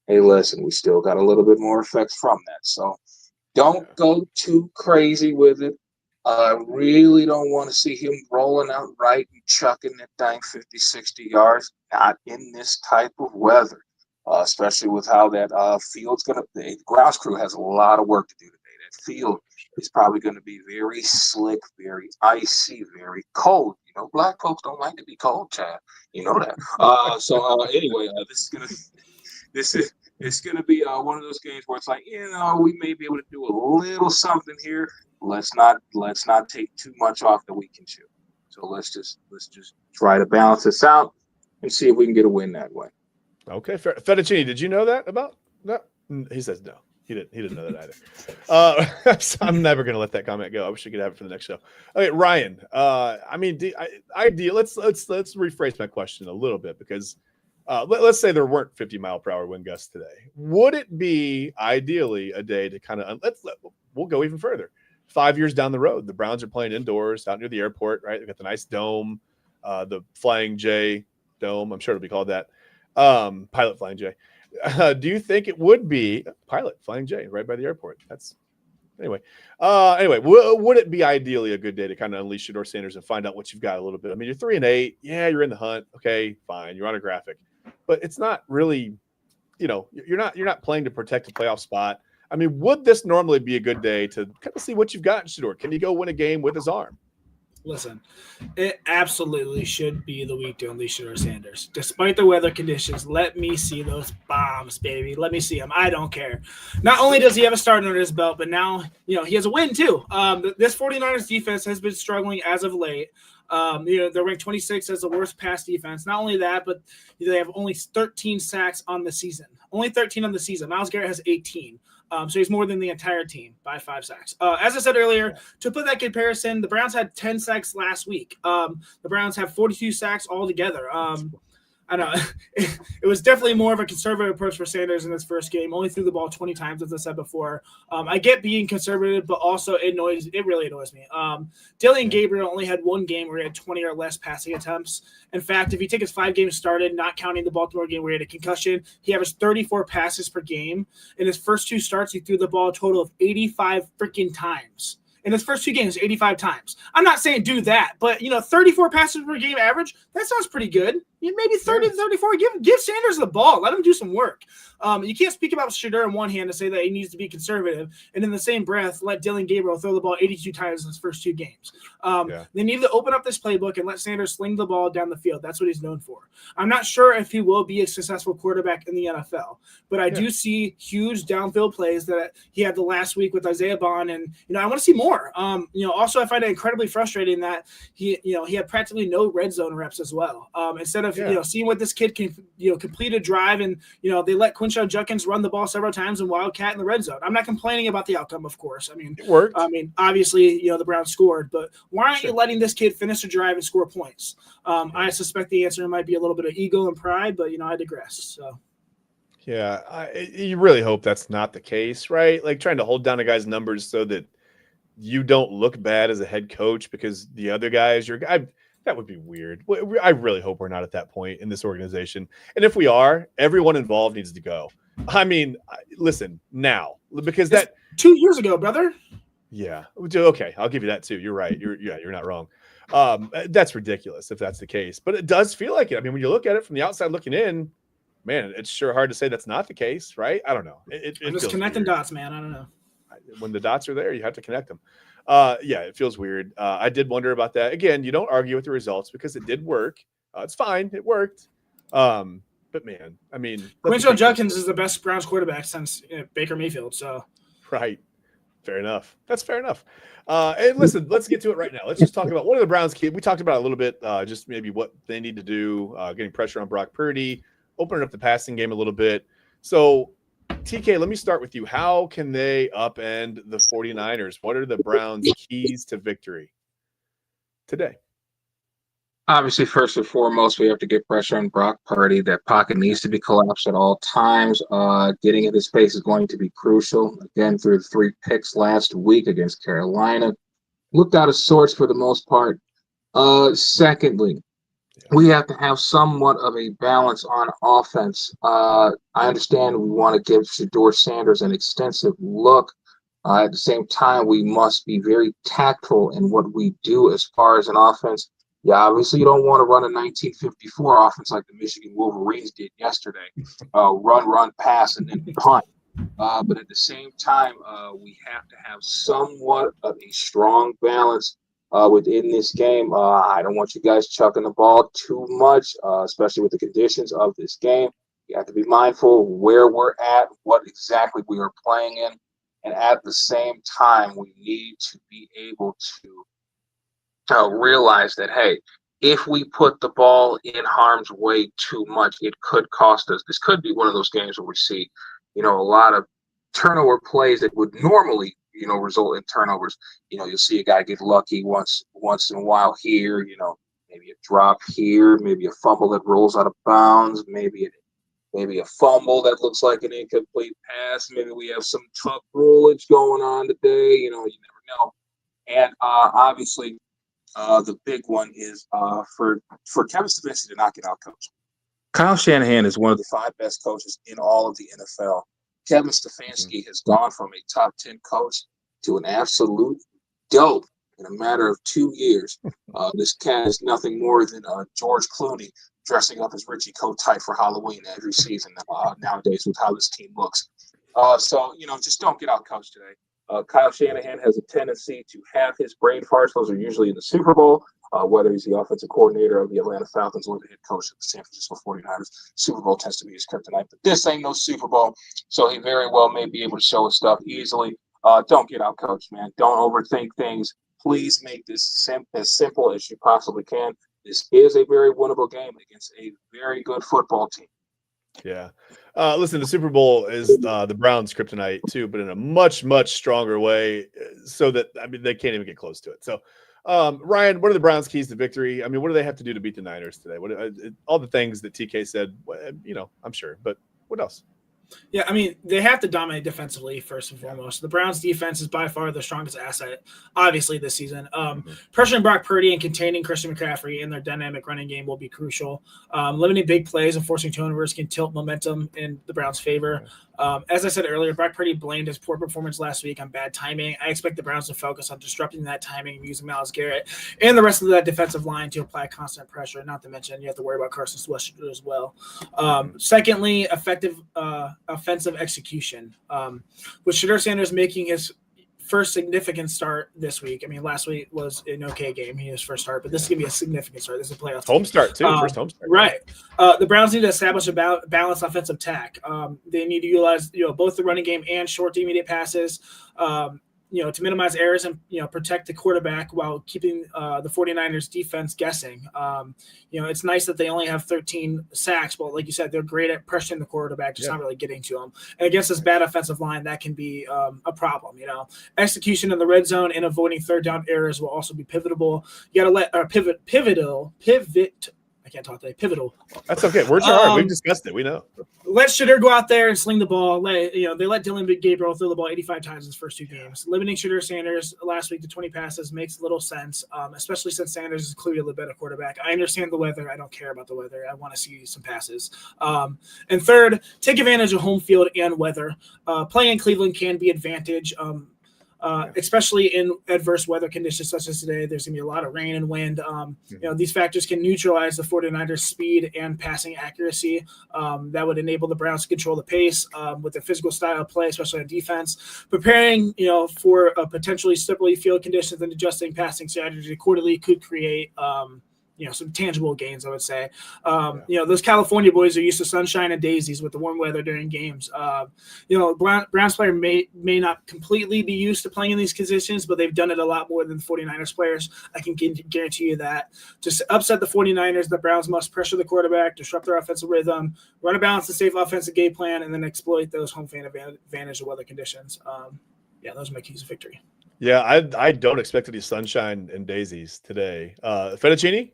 Hey, listen, we still got a little bit more effects from that. So don't go too crazy with it. I really don't want to see him rolling out right and chucking that thing 50, 60 yards. Not in this type of weather. Especially with how that field's going to be. The grounds crew has a lot of work to do today. That field is probably going to be very slick, very icy, very cold. You know, black folks don't like to be cold, Chad. You know that. Anyway, it's going to be one of those games where it's like, we may be able to do a little something here. Let's not take too much off that we can chew. So let's just try to balance this out and see if we can get a win that way. Okay, Fettuccine, did you know that about that? He says no. He didn't know that either. So I'm never going to let that comment go. I wish we could have it for the next show. Okay, Ryan. I mean, let's rephrase my question a little bit because let's say there weren't 50-mile-per-hour wind gusts today. Would it be ideally a day to kind of we'll go even further? 5 years down the road, the Browns are playing indoors out near the airport, right? They've got the nice dome, the Flying J dome. I'm sure it'll be called that. Pilot Flying J. Do you think it would be Pilot Flying J right by the airport? Anyway. Would it be ideally a good day to kind of unleash Shedeur Sanders and find out what you've got a little bit? I mean, you're 3-8. Yeah, you're in the hunt. Okay, fine. You're on a graphic, but it's not really, you're not playing to protect a playoff spot. I mean, would this normally be a good day to kind of see what you've got in Shedeur? Can he go win a game with his arm? Listen, it absolutely should be the week to unleash Shedeur Sanders. Despite the weather conditions, let me see those bombs, baby. Let me see them. I don't care. Not only does he have a start under his belt, but now, he has a win too. This 49ers defense has been struggling as of late. They're ranked 26th as the worst pass defense. Not only that, but they have only 13 sacks on the season. Only 13 on the season. Myles Garrett has 18. So he's more than the entire team by 5 sacks. As I said earlier, to put that comparison, the Browns had 10 sacks last week. The Browns have 42 sacks altogether. I know it was definitely more of a conservative approach for Sanders in this first game. Only threw the ball 20 times, as I said before. I get being conservative, but also it really annoys me. Dylan Gabriel only had one game where he had 20 or less passing attempts. In fact, if you take his 5 games started, not counting the Baltimore game where he had a concussion, he averaged 34 passes per game. In his first 2 starts, he threw the ball a total of 85 freaking times. In his first 2 games, 85 times. I'm not saying do that, but 34 passes per game average, that sounds pretty good. Maybe 30 to 34. Give Sanders the ball. Let him do some work. You can't speak about Shedeur in one hand to say that he needs to be conservative, and in the same breath, let Dylan Gabriel throw the ball 82 times in his first 2 games. They need to open up this playbook and let Sanders sling the ball down the field. That's what he's known for. I'm not sure if he will be a successful quarterback in the NFL, but I do see huge downfield plays that he had the last week with Isaiah Bond, and I want to see more. Also I find it incredibly frustrating that he had practically no red zone reps as well. Instead of seeing what this kid can complete a drive, and they let Quinshon Judkins run the ball several times and Wildcat in the red zone. I'm not complaining about the outcome, of course. I mean, it worked. I mean, obviously, the Browns scored, but why aren't you letting this kid finish a drive and score points? I suspect the answer might be a little bit of ego and pride, but I digress. So. Yeah, you really hope that's not the case, right? Like trying to hold down a guy's numbers so that you don't look bad as a head coach because the other guy is your guy. That would be weird. I really hope we're not at that point in this organization. And if we are, everyone involved needs to go. I mean, listen now, because it's 2 years ago, brother. Yeah. Okay. I'll give you that too. You're right. You're not wrong. That's ridiculous if that's the case, but it does feel like it. I mean, when you look at it from the outside looking in, man, it's sure hard to say that's not the case, right? I don't know. I'm just connecting dots, man. I don't know. When the dots are there, you have to connect them. It feels weird. I did wonder about that. Again, you don't argue with the results because it did work. It's fine. It worked. But man, I mean, Quinshon Judkins is the best Browns quarterback since Baker Mayfield. So right. Fair enough. That's fair enough. And listen, let's get to it right now. Let's just talk about what are the Browns key. We talked about it a little bit, just maybe what they need to do, getting pressure on Brock Purdy, opening up the passing game a little bit. So TK, let me start with you. How can they upend the 49ers? What are the Browns' keys to victory today? Obviously, first and foremost, we have to get pressure on Brock Purdy. That pocket needs to be collapsed at all times. Getting into space is going to be crucial. Again, through 3 picks last week against Carolina. Looked out of sorts for the most part. Secondly, we have to have somewhat of a balance on offense. I understand we want to give Shedeur Sanders an extensive look. At the same time, we must be very tactful in what we do as far as an offense. Yeah, obviously you don't want to run a 1954 offense like the Michigan Wolverines did yesterday. Run, pass, and then punt. But at the same time, we have to have somewhat of a strong balance within this game. I don't want you guys chucking the ball too much, especially with the conditions of this game. You have to be mindful where we're at, what exactly we are playing in. And at the same time, we need to be able to realize that, hey, if we put the ball in harm's way too much, it could cost us. This could be one of those games where we see, a lot of turnover plays that would normally, result in turnovers. You'll see a guy get lucky once in a while here, maybe a drop here, maybe a fumble that rolls out of bounds, maybe a fumble that looks like an incomplete pass. Maybe we have some tough rulage going on today. You never know. And obviously, the big one is for Kevin Stefanski to not get out coached. Kyle Shanahan is one of the 5 best coaches in all of the NFL. Kevin Stefanski has gone from a top 10 coach to an absolute dope in a matter of 2 years. This cat is nothing more than George Clooney dressing up as Richie Kotite for Halloween every season nowadays with how this team looks. So, just don't get out coached today. Kyle Shanahan has a tendency to have his brain farts. Those are usually in the Super Bowl, whether he's the offensive coordinator of the Atlanta Falcons or the head coach of the San Francisco 49ers. Super Bowl tends to be his kryptonite, but this ain't no Super Bowl, so he very well may be able to show his stuff easily. Don't get out coached, man. Don't overthink things. Please make this as simple as you possibly can. This is a very winnable game against a very good football team. Yeah. Listen, the Super Bowl is the Browns' kryptonite too, but in a much, much stronger way, so that, they can't even get close to it. So, Ryan, what are the Browns' keys to victory? What do they have to do to beat the Niners today? All the things that TK said, I'm sure, but what else? Yeah, they have to dominate defensively first and foremost. The Browns' defense is by far the strongest asset, obviously, this season. Pressuring Brock Purdy and containing Christian McCaffrey in their dynamic running game will be crucial. Limiting big plays and forcing turnovers can tilt momentum in the Browns' favor. As I said earlier, Brock Purdy blamed his poor performance last week on bad timing. I expect the Browns to focus on disrupting that timing and using Myles Garrett and the rest of that defensive line to apply constant pressure. Not to mention, you have to worry about Carson Wentz as well. Secondly, effective offensive execution. With Shedeur Sanders making his first significant start this week. Last week was an okay game. He had his first start, but this is going to be a significant start. This is a playoff home start, too. First home start. Right. The Browns need to establish a balanced offensive attack. They need to utilize both the running game and short to immediate passes, to minimize errors and, protect the quarterback while keeping the 49ers defense guessing. It's nice that they only have 13 sacks, but like you said, they're great at pressuring the quarterback, just not really getting to them. And against this bad offensive line, that can be a problem. Execution in the red zone and avoiding third down errors will also be pivotal. You got to let pivotal. I can't talk today. Pivotal. That's okay. Words are hard. We've discussed it. We know. Let Shedeur go out there and sling the ball. They let Dylan Gabriel throw the ball 85 times in his first 2 games. Limiting Shedeur Sanders last week to 20 passes makes little sense, especially since Sanders is clearly the better quarterback. I understand the weather. I don't care about the weather. I want to see some passes. And third, take advantage of home field and weather. Playing in Cleveland can be advantage. Especially in adverse weather conditions such as today. There's going to be a lot of rain and wind. These factors can neutralize the 49ers' speed and passing accuracy. That would enable the Browns to control the pace with their physical style of play, especially on defense. Preparing, for potentially slippery field conditions and adjusting passing strategy accordingly could create some tangible gains, I would say. Those California boys are used to sunshine and daisies with the warm weather during games. Browns player may not completely be used to playing in these conditions, but they've done it a lot more than the 49ers players. I can guarantee you that. To upset the 49ers, the Browns must pressure the quarterback, disrupt their offensive rhythm, run a balanced and safe offensive game plan, and then exploit those home fan advantage of weather conditions. Those are my keys to victory. Yeah, I don't expect any sunshine and daisies today. Fettuccine?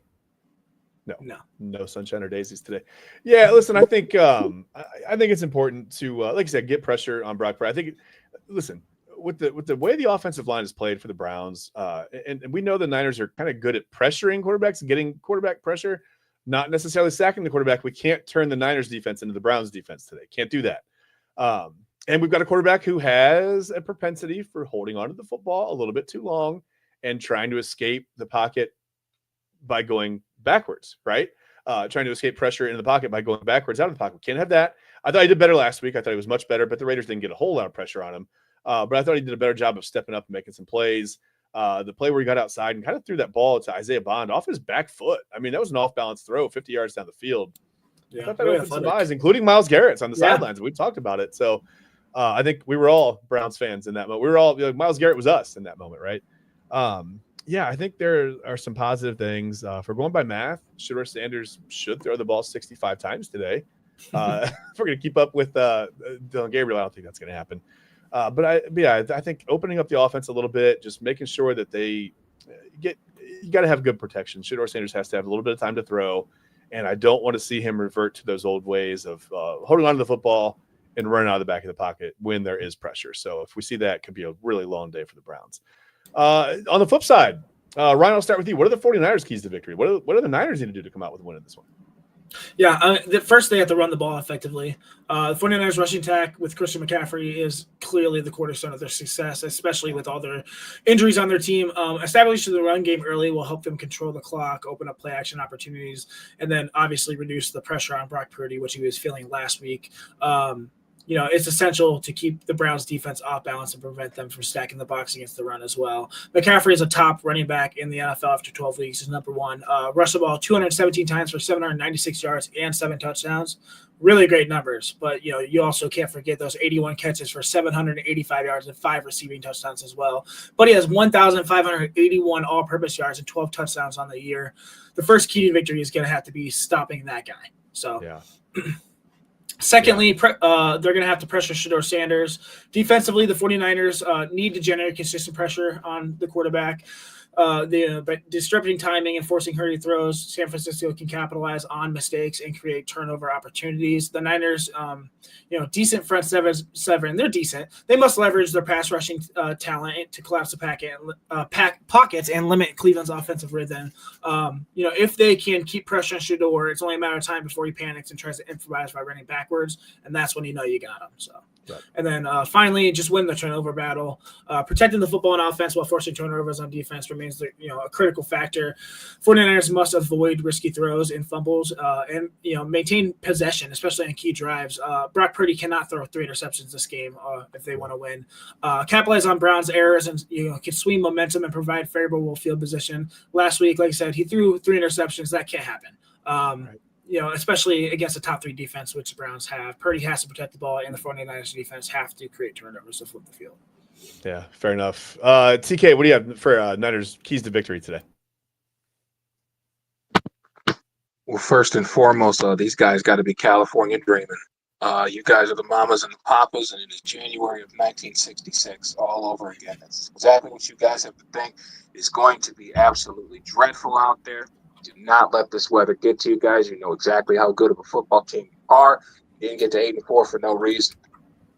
No sunshine or daisies today. Yeah, listen, I think it's important to, like I said, get pressure on Brock Purdy. I think, listen, with the way the offensive line is played for the Browns, and we know the Niners are kind of good at pressuring quarterbacks and getting quarterback pressure, not necessarily sacking the quarterback. We can't turn the Niners defense into the Browns defense today. Can't do that. And we've got a quarterback who has a propensity for holding onto the football a little bit too long and trying to escape the pocket by going backwards, right? Trying to escape pressure into the pocket by going backwards out of the pocket. We can't have that. I thought he did better last week. I thought he was much better, but the Raiders didn't get a whole lot of pressure on him. But I thought he did a better job of stepping up and making some plays. The play where he got outside and kind of threw that ball to Isaiah Bond off his back foot. That was an off-balance throw 50 yards down the field. Yeah, I thought that opened some eyes, including Myles Garrett's on the sidelines. We've talked about it. So I think we were all Browns fans in that moment. We were all Myles Garrett was us in that moment, right? Yeah, I think there are some positive things. If we're going by math, Shedeur Sanders should throw the ball 65 times today. If we're going to keep up with Dylan Gabriel, I don't think that's going to happen. I think opening up the offense a little bit, just making sure that they you got to have good protection. Shedeur Sanders has to have a little bit of time to throw, and I don't want to see him revert to those old ways of holding on to the football and running out of the back of the pocket when there is pressure. So if we see that, it could be a really long day for the Browns. On the flip side, Ryan, I'll start with you. What are the 49ers' keys to victory? What are the Niners need to do to come out with a win in this one? Yeah, first they have to run the ball effectively. The 49ers rushing attack with Christian McCaffrey is clearly the cornerstone of their success, especially with all their injuries on their team. Establishing the run game early will help them control the clock, open up play action opportunities, and then obviously reduce the pressure on Brock Purdy, which he was feeling last week. It's essential to keep the Browns defense off balance and prevent them from stacking the box against the run as well. McCaffrey is a top running back in the NFL after 12 weeks. He's number one. Rushed the ball 217 times for 796 yards and 7 touchdowns. Really great numbers. But, you also can't forget those 81 catches for 785 yards and 5 receiving touchdowns as well. But he has 1,581 all-purpose yards and 12 touchdowns on the year. The first key to victory is going to have to be stopping that guy. So, yeah. Secondly, they're going to have to pressure Shedeur Sanders. Defensively, the 49ers need to generate consistent pressure on the quarterback. But disrupting timing and forcing hurry throws, San Francisco can capitalize on mistakes and create turnover opportunities. The Niners, decent front seven. They're decent. They must leverage their pass rushing talent to collapse the pockets and limit Cleveland's offensive rhythm. If they can keep pressure on Shedeur, it's only a matter of time before he panics and tries to improvise by running backwards, and that's when you know you got him. So. Right. And then finally, just win the turnover battle. Protecting the football on offense while forcing turnovers on defense remains a critical factor. 49ers must avoid risky throws and fumbles and maintain possession, especially in key drives. Brock Purdy cannot throw 3 interceptions this game if they want to win. Capitalize on Brown's errors and can swing momentum and provide favorable field position. Last week, like I said, he threw 3 interceptions. That can't happen. Right. Especially against the top 3 defense, which the Browns have. Purdy has to protect the ball, and the 49ers defense have to create turnovers to flip the field. Yeah, fair enough. TK, what do you have for Niners keys to victory today? Well, first and foremost, these guys got to be California dreaming. You guys are the mamas and the papas, and it is January of 1966 all over again. That's exactly what you guys have to think. It's going to be absolutely dreadful out there. Do not let this weather get to you guys. You know exactly how good of a football team you are. You didn't get to 8-4 for no reason.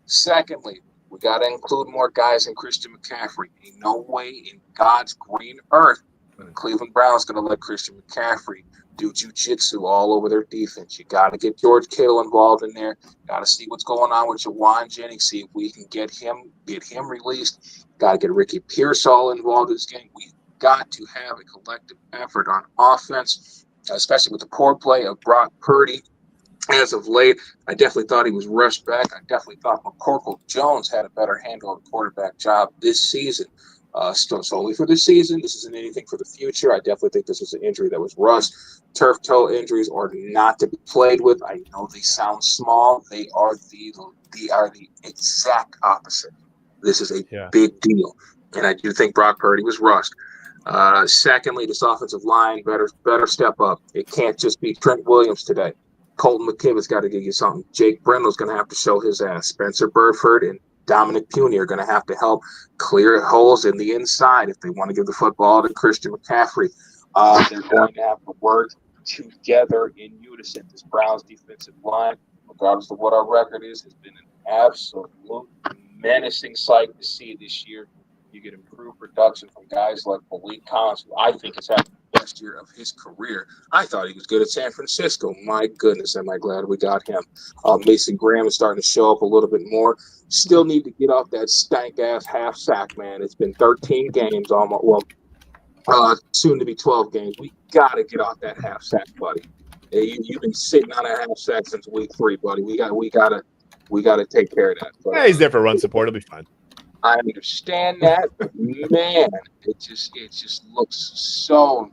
Secondly, we got to include more guys than Christian McCaffrey. Ain't no way in God's green earth the Cleveland Browns going to let Christian McCaffrey do jiu-jitsu all over their defense. You got to get George Kittle involved in there. Got to see what's going on with Jawan Jennings, see if we can get him released. Got to get Ricky Pearsall involved in this game. We got to have a collective effort on offense, especially with the poor play of Brock Purdy. As of late, I definitely thought he was rushed back. I definitely thought McCorkle Jones had a better handle on the quarterback job this season. Solely for this season. This isn't anything for the future. I definitely think this is an injury that was rushed. Turf toe injuries are not to be played with. I know they sound small. They are the exact opposite. This is a big deal. And I do think Brock Purdy was rushed. Secondly, this offensive line better step up. It can't just be Trent Williams today. Colton McKibb's got to give you something. Jake Brendle's going to have to show his ass. Spencer Burford and Dominic Puny are going to have to help clear holes in the inside if they want to give the football to Christian McCaffrey. They're going to have to work together in unison. This Browns defensive line, regardless of what our record is, has been an absolute menacing sight to see this year. You get improved production from guys like Malik Collins, who I think is having the best year of his career. I thought he was good at San Francisco. My goodness, am I glad we got him. Mason Graham is starting to show up a little bit more. Still need to get off that stank-ass half sack, man. It's been 13 games almost. Well, soon to be 12 games. We got to get off that half sack, buddy. You've been sitting on a half sack since week 3, buddy. We got to take care of that. But, yeah, he's there for run support. It'll be fine. I understand that, but man, it just looks so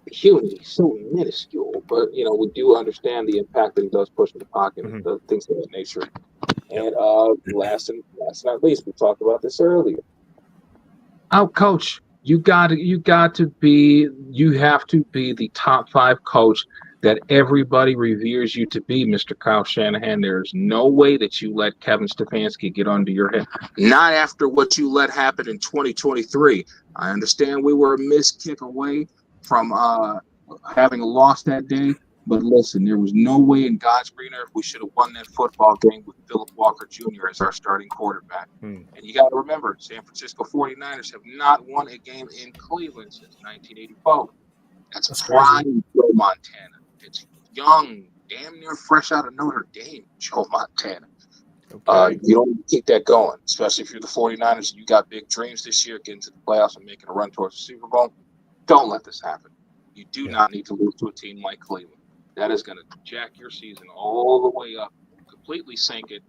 puny, so minuscule. But we do understand the impact that he does push in the pocket and things of that nature. And last and not least, we talked about this earlier. Coach, You have to be the top 5 coach that everybody reveres you to be, Mr. Kyle Shanahan. There's no way that you let Kevin Stefanski get under your head. Not after what you let happen in 2023. I understand we were a missed kick away from having lost that day. But listen, there was no way in God's green earth we should have won that football game with Philip Walker Jr. as our starting quarterback. And you got to remember, San Francisco 49ers have not won a game in Cleveland since 1984. That's prime Joe Montana. It's young, damn near fresh out of Notre Dame, Joe Montana. Okay. You don't keep that going, especially if you're the 49ers and you got big dreams this year, getting to the playoffs and making a run towards the Super Bowl. Don't let this happen. You do not need to lose to a team like Cleveland. That is going to jack your season all the way up, completely sink it,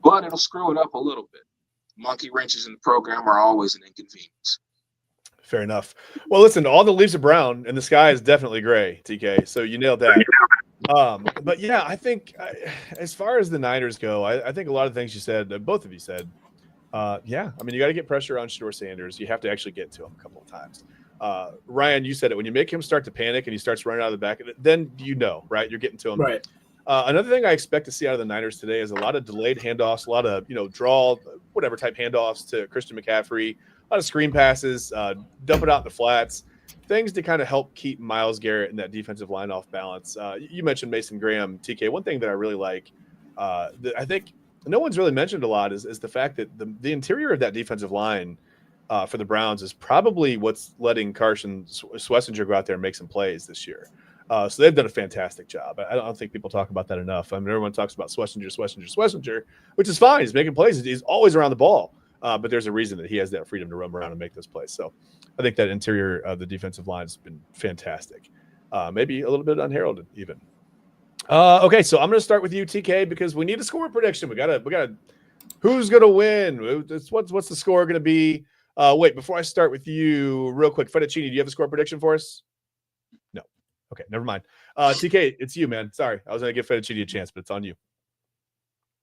but it'll screw it up a little bit. Monkey wrenches in the program are always an inconvenience. Fair enough. Well, listen, all the leaves are brown and the sky is definitely gray, TK. So you nailed that. But yeah, I think as far as the Niners go, I think a lot of things you said, both of you said, yeah, I mean, you got to get pressure on Shedeur Sanders. You have to actually get to him a couple of times. Ryan, you said it. When you make him start to panic and he starts running out of the back of it, then right? You're getting to him. Right. Another thing I expect to see out of the Niners today is a lot of delayed handoffs, a lot of draw, whatever type handoffs to Christian McCaffrey, a lot of screen passes, dump it out in the flats, things to kind of help keep Myles Garrett and that defensive line off balance. You mentioned Mason Graham, TK. One thing that I really like, that I think no one's really mentioned a lot, is the fact that the interior of that defensive line for the Browns is probably what's letting Carson Schlesinger go out there and make some plays this year. So they've done a fantastic job. I don't think people talk about that enough. I mean, everyone talks about Schlesinger, which is fine. He's making plays. He's always around the ball. But there's a reason that he has that freedom to run around and make those plays. So I think that interior of the defensive line has been fantastic. Maybe a little bit unheralded even. Okay, so I'm going to start with you, TK, because we need a score prediction. We got who's going to win? What's the score going to be? Wait, before I start with you, real quick, Fettuccine, do you have a score prediction for us? No. Okay, never mind. TK, it's you, man. Sorry, I was going to give Fettuccine a chance, but it's on you.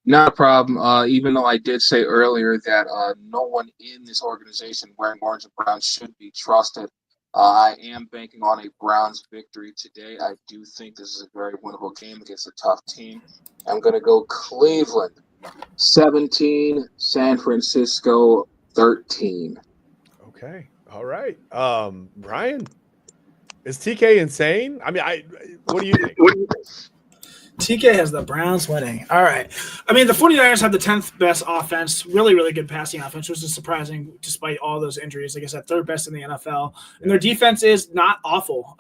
Not a problem. Even though I did say earlier that no one in this organization wearing orange and brown should be trusted, I am banking on a Browns victory today. I do think this is a very winnable game against a tough team. I'm going to go Cleveland 17, San Francisco 13. Okay. All right. Brian, is TK insane? I mean, what do you think? TK has the Browns winning. All right. I mean, the 49ers have the 10th best offense, really, really good passing offense, which is surprising despite all those injuries. Like I said, third best in the NFL. And their defense is not awful.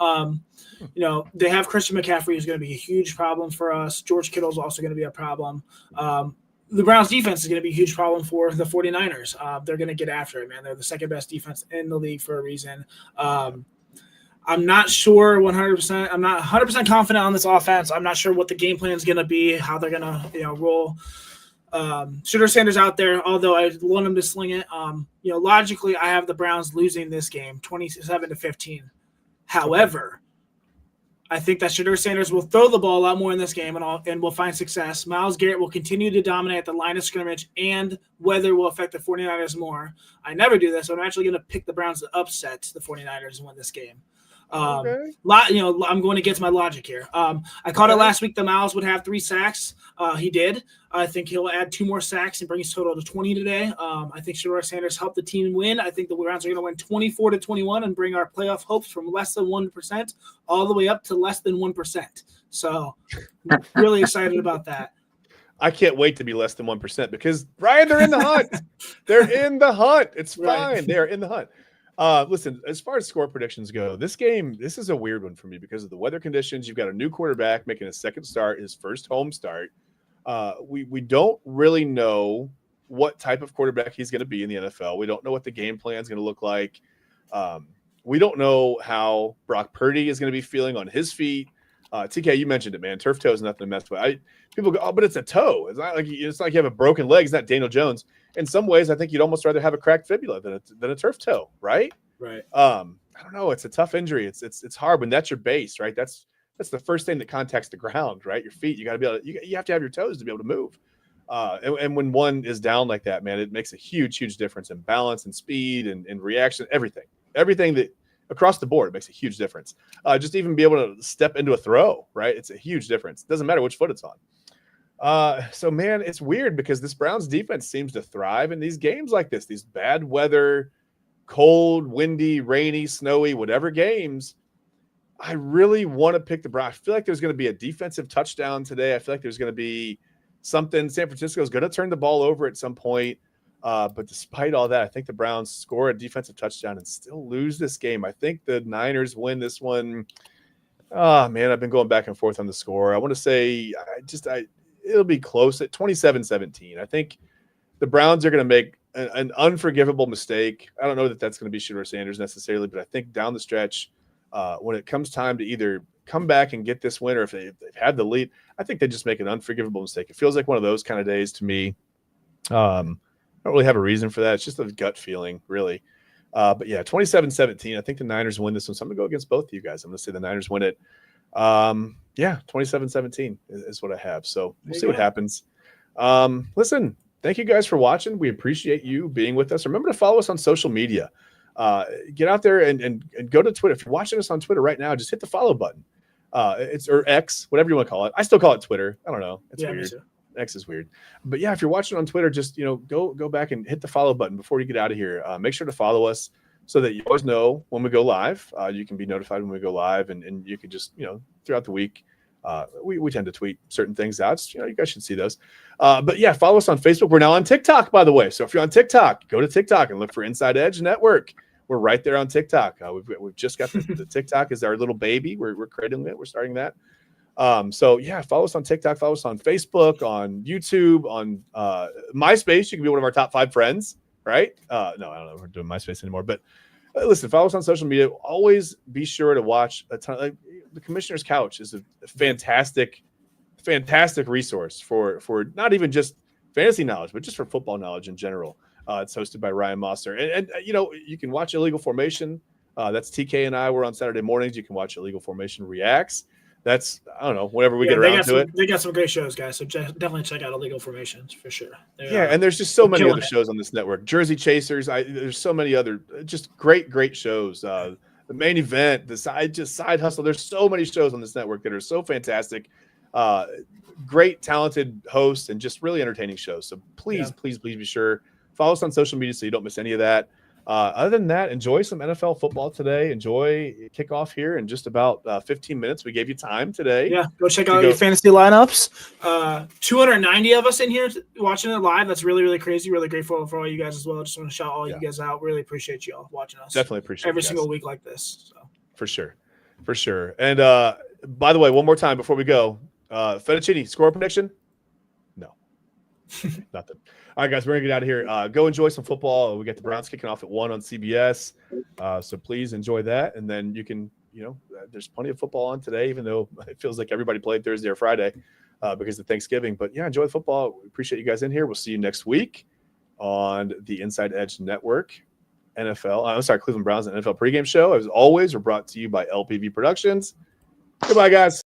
They have Christian McCaffrey, who's going to be a huge problem for us. George Kittle's also going to be a problem. The Browns defense is going to be a huge problem for the 49ers. They're going to get after it, man. They're the second best defense in the league for a reason. I'm not sure 100%. I'm not 100% confident on this offense. I'm not sure what the game plan is going to be, how they're going to, roll. Shedeur Sanders out there, although I want him to sling it. Logically, I have the Browns losing this game, 27-15. However, I think that Shedeur Sanders will throw the ball a lot more in this game and will find success. Myles Garrett will continue to dominate at the line of scrimmage, and weather will affect the 49ers more. I never do this, so I'm actually going to pick the Browns to upset the 49ers and win this game. Okay. I'm going against my logic here. I called it last week that Myles would have 3 sacks. He did. I think he'll add 2 more sacks and bring his total to 20 today. I think Shedeur Sanders helped the team win. I think the Browns are going to win 24-21 and bring our playoff hopes from less than 1% all the way up to less than 1%. So I'm really excited about that. I can't wait to be less than 1% because, Ryan, they're in the hunt. They're in the hunt. It's fine. Right. They're in the hunt. Listen, as far as score predictions go, this is a weird one for me because of the weather conditions. You've got a new quarterback making a second start, his first home start. We don't really know what type of quarterback he's going to be in the NFL. We don't know what the game plan is going to look like. We don't know how Brock Purdy is going to be feeling on his feet. TK, you mentioned it, man. Turf toe is nothing to mess with. People go, oh, but it's a toe. It's not like you have a broken leg. It's not Daniel Jones. In some ways, I think you'd almost rather have a cracked fibula than a turf toe, right? Right. I don't know. It's a tough injury. It's hard when that's your base, right? That's the first thing that contacts the ground, right? Your feet. You got to be able to, you have to have your toes to be able to move. And when one is down like that, man, it makes a huge, huge difference in balance and speed and reaction, everything. everything that across the board makes a huge difference. Just even be able to step into a throw, right? It's a huge difference. It doesn't matter which foot it's on. So man, it's weird because this Browns defense seems to thrive in these games like this, these bad weather, cold, windy, rainy, snowy, whatever games. I really want to pick the Browns. I feel like there's going to be a defensive touchdown today. I feel like there's going to be something. San Francisco is going to turn the ball over at some point. But despite all that, I think the Browns score a defensive touchdown and still lose this game. I think the Niners win this one. Oh, man, I've been going back and forth on the score. I want to say it'll be close at 27-17. I think the Browns are going to make an unforgivable mistake. I don't know that that's going to be Shedeur Sanders necessarily, but I think down the stretch, when it comes time to either come back and get this win or if they've had the lead, I think they just make an unforgivable mistake. It feels like one of those kind of days to me. I don't really have a reason for that. It's just a gut feeling, really. But yeah, 27-17. I think the Niners win this one. So I'm going to go against both of you guys. I'm going to say the Niners win it. Yeah, 27-17 is what I have. So we'll see what happens. Listen, thank you guys for watching. We appreciate you being with us. Remember to follow us on social media. Get out there and go to Twitter. If you're watching us on Twitter right now, just hit the follow button. Or X, whatever you want to call it. I still call it Twitter. I don't know. It's weird. X is weird. But yeah, if you're watching on Twitter, just go back and hit the follow button before you get out of here. Make sure to follow us so that you always know when we go live. You can be notified when we go live, and you can just throughout the week. We tend to tweet certain things out. You guys should see those. But yeah, follow us on Facebook. We're now on TikTok, by the way. So if you're on TikTok, go to TikTok and look for Inside Edge Network. We're right there on TikTok. We've just got the TikTok is our little baby. We're creating it. We're starting that. So yeah, follow us on TikTok, follow us on Facebook, on YouTube, on MySpace. You can be one of our top 5 friends, right? No, I don't know if we're doing MySpace anymore, but listen, follow us on social media. Always be sure to watch a ton. Like, the Commissioner's Couch is a fantastic resource for not even just fantasy knowledge, but just for football knowledge in general. It's hosted by Ryan Mosser, and you can watch Illegal Formation. That's TK and I. We're on Saturday mornings. You can watch Illegal Formation Reacts. That's, I don't know, whenever we get around to it. They got some great shows, guys. So definitely check out Illegal Formations for sure. And there's just so many other shows on this network. Jersey Chasers. There's so many other just great shows. The Main Event, the Side Hustle. There's so many shows on this network that are so fantastic. Great, talented hosts and just really entertaining shows. So please be sure. Follow us on social media so you don't miss any of that. Other than that, enjoy some NFL football today. Enjoy kickoff here in just about 15 minutes. We gave you time today. Yeah, go check out your fantasy lineups. 290 of us in here watching it live. That's really, really crazy. Really grateful for all you guys as well. Just want to shout all you guys out. Really appreciate you all watching us. Definitely appreciate every single week like this. So. For sure. And by the way, one more time before we go, Fettuccine, score prediction? No, nothing. All right, guys, we're going to get out of here. Go enjoy some football. We got the Browns kicking off at 1 on CBS. So please enjoy that. And then you can, there's plenty of football on today, even though it feels like everybody played Thursday or Friday because of Thanksgiving. But yeah, enjoy the football. We appreciate you guys in here. We'll see you next week on the Inside Edge Network Cleveland Browns and NFL pregame show. As always, we're brought to you by LPV Productions. Goodbye, guys.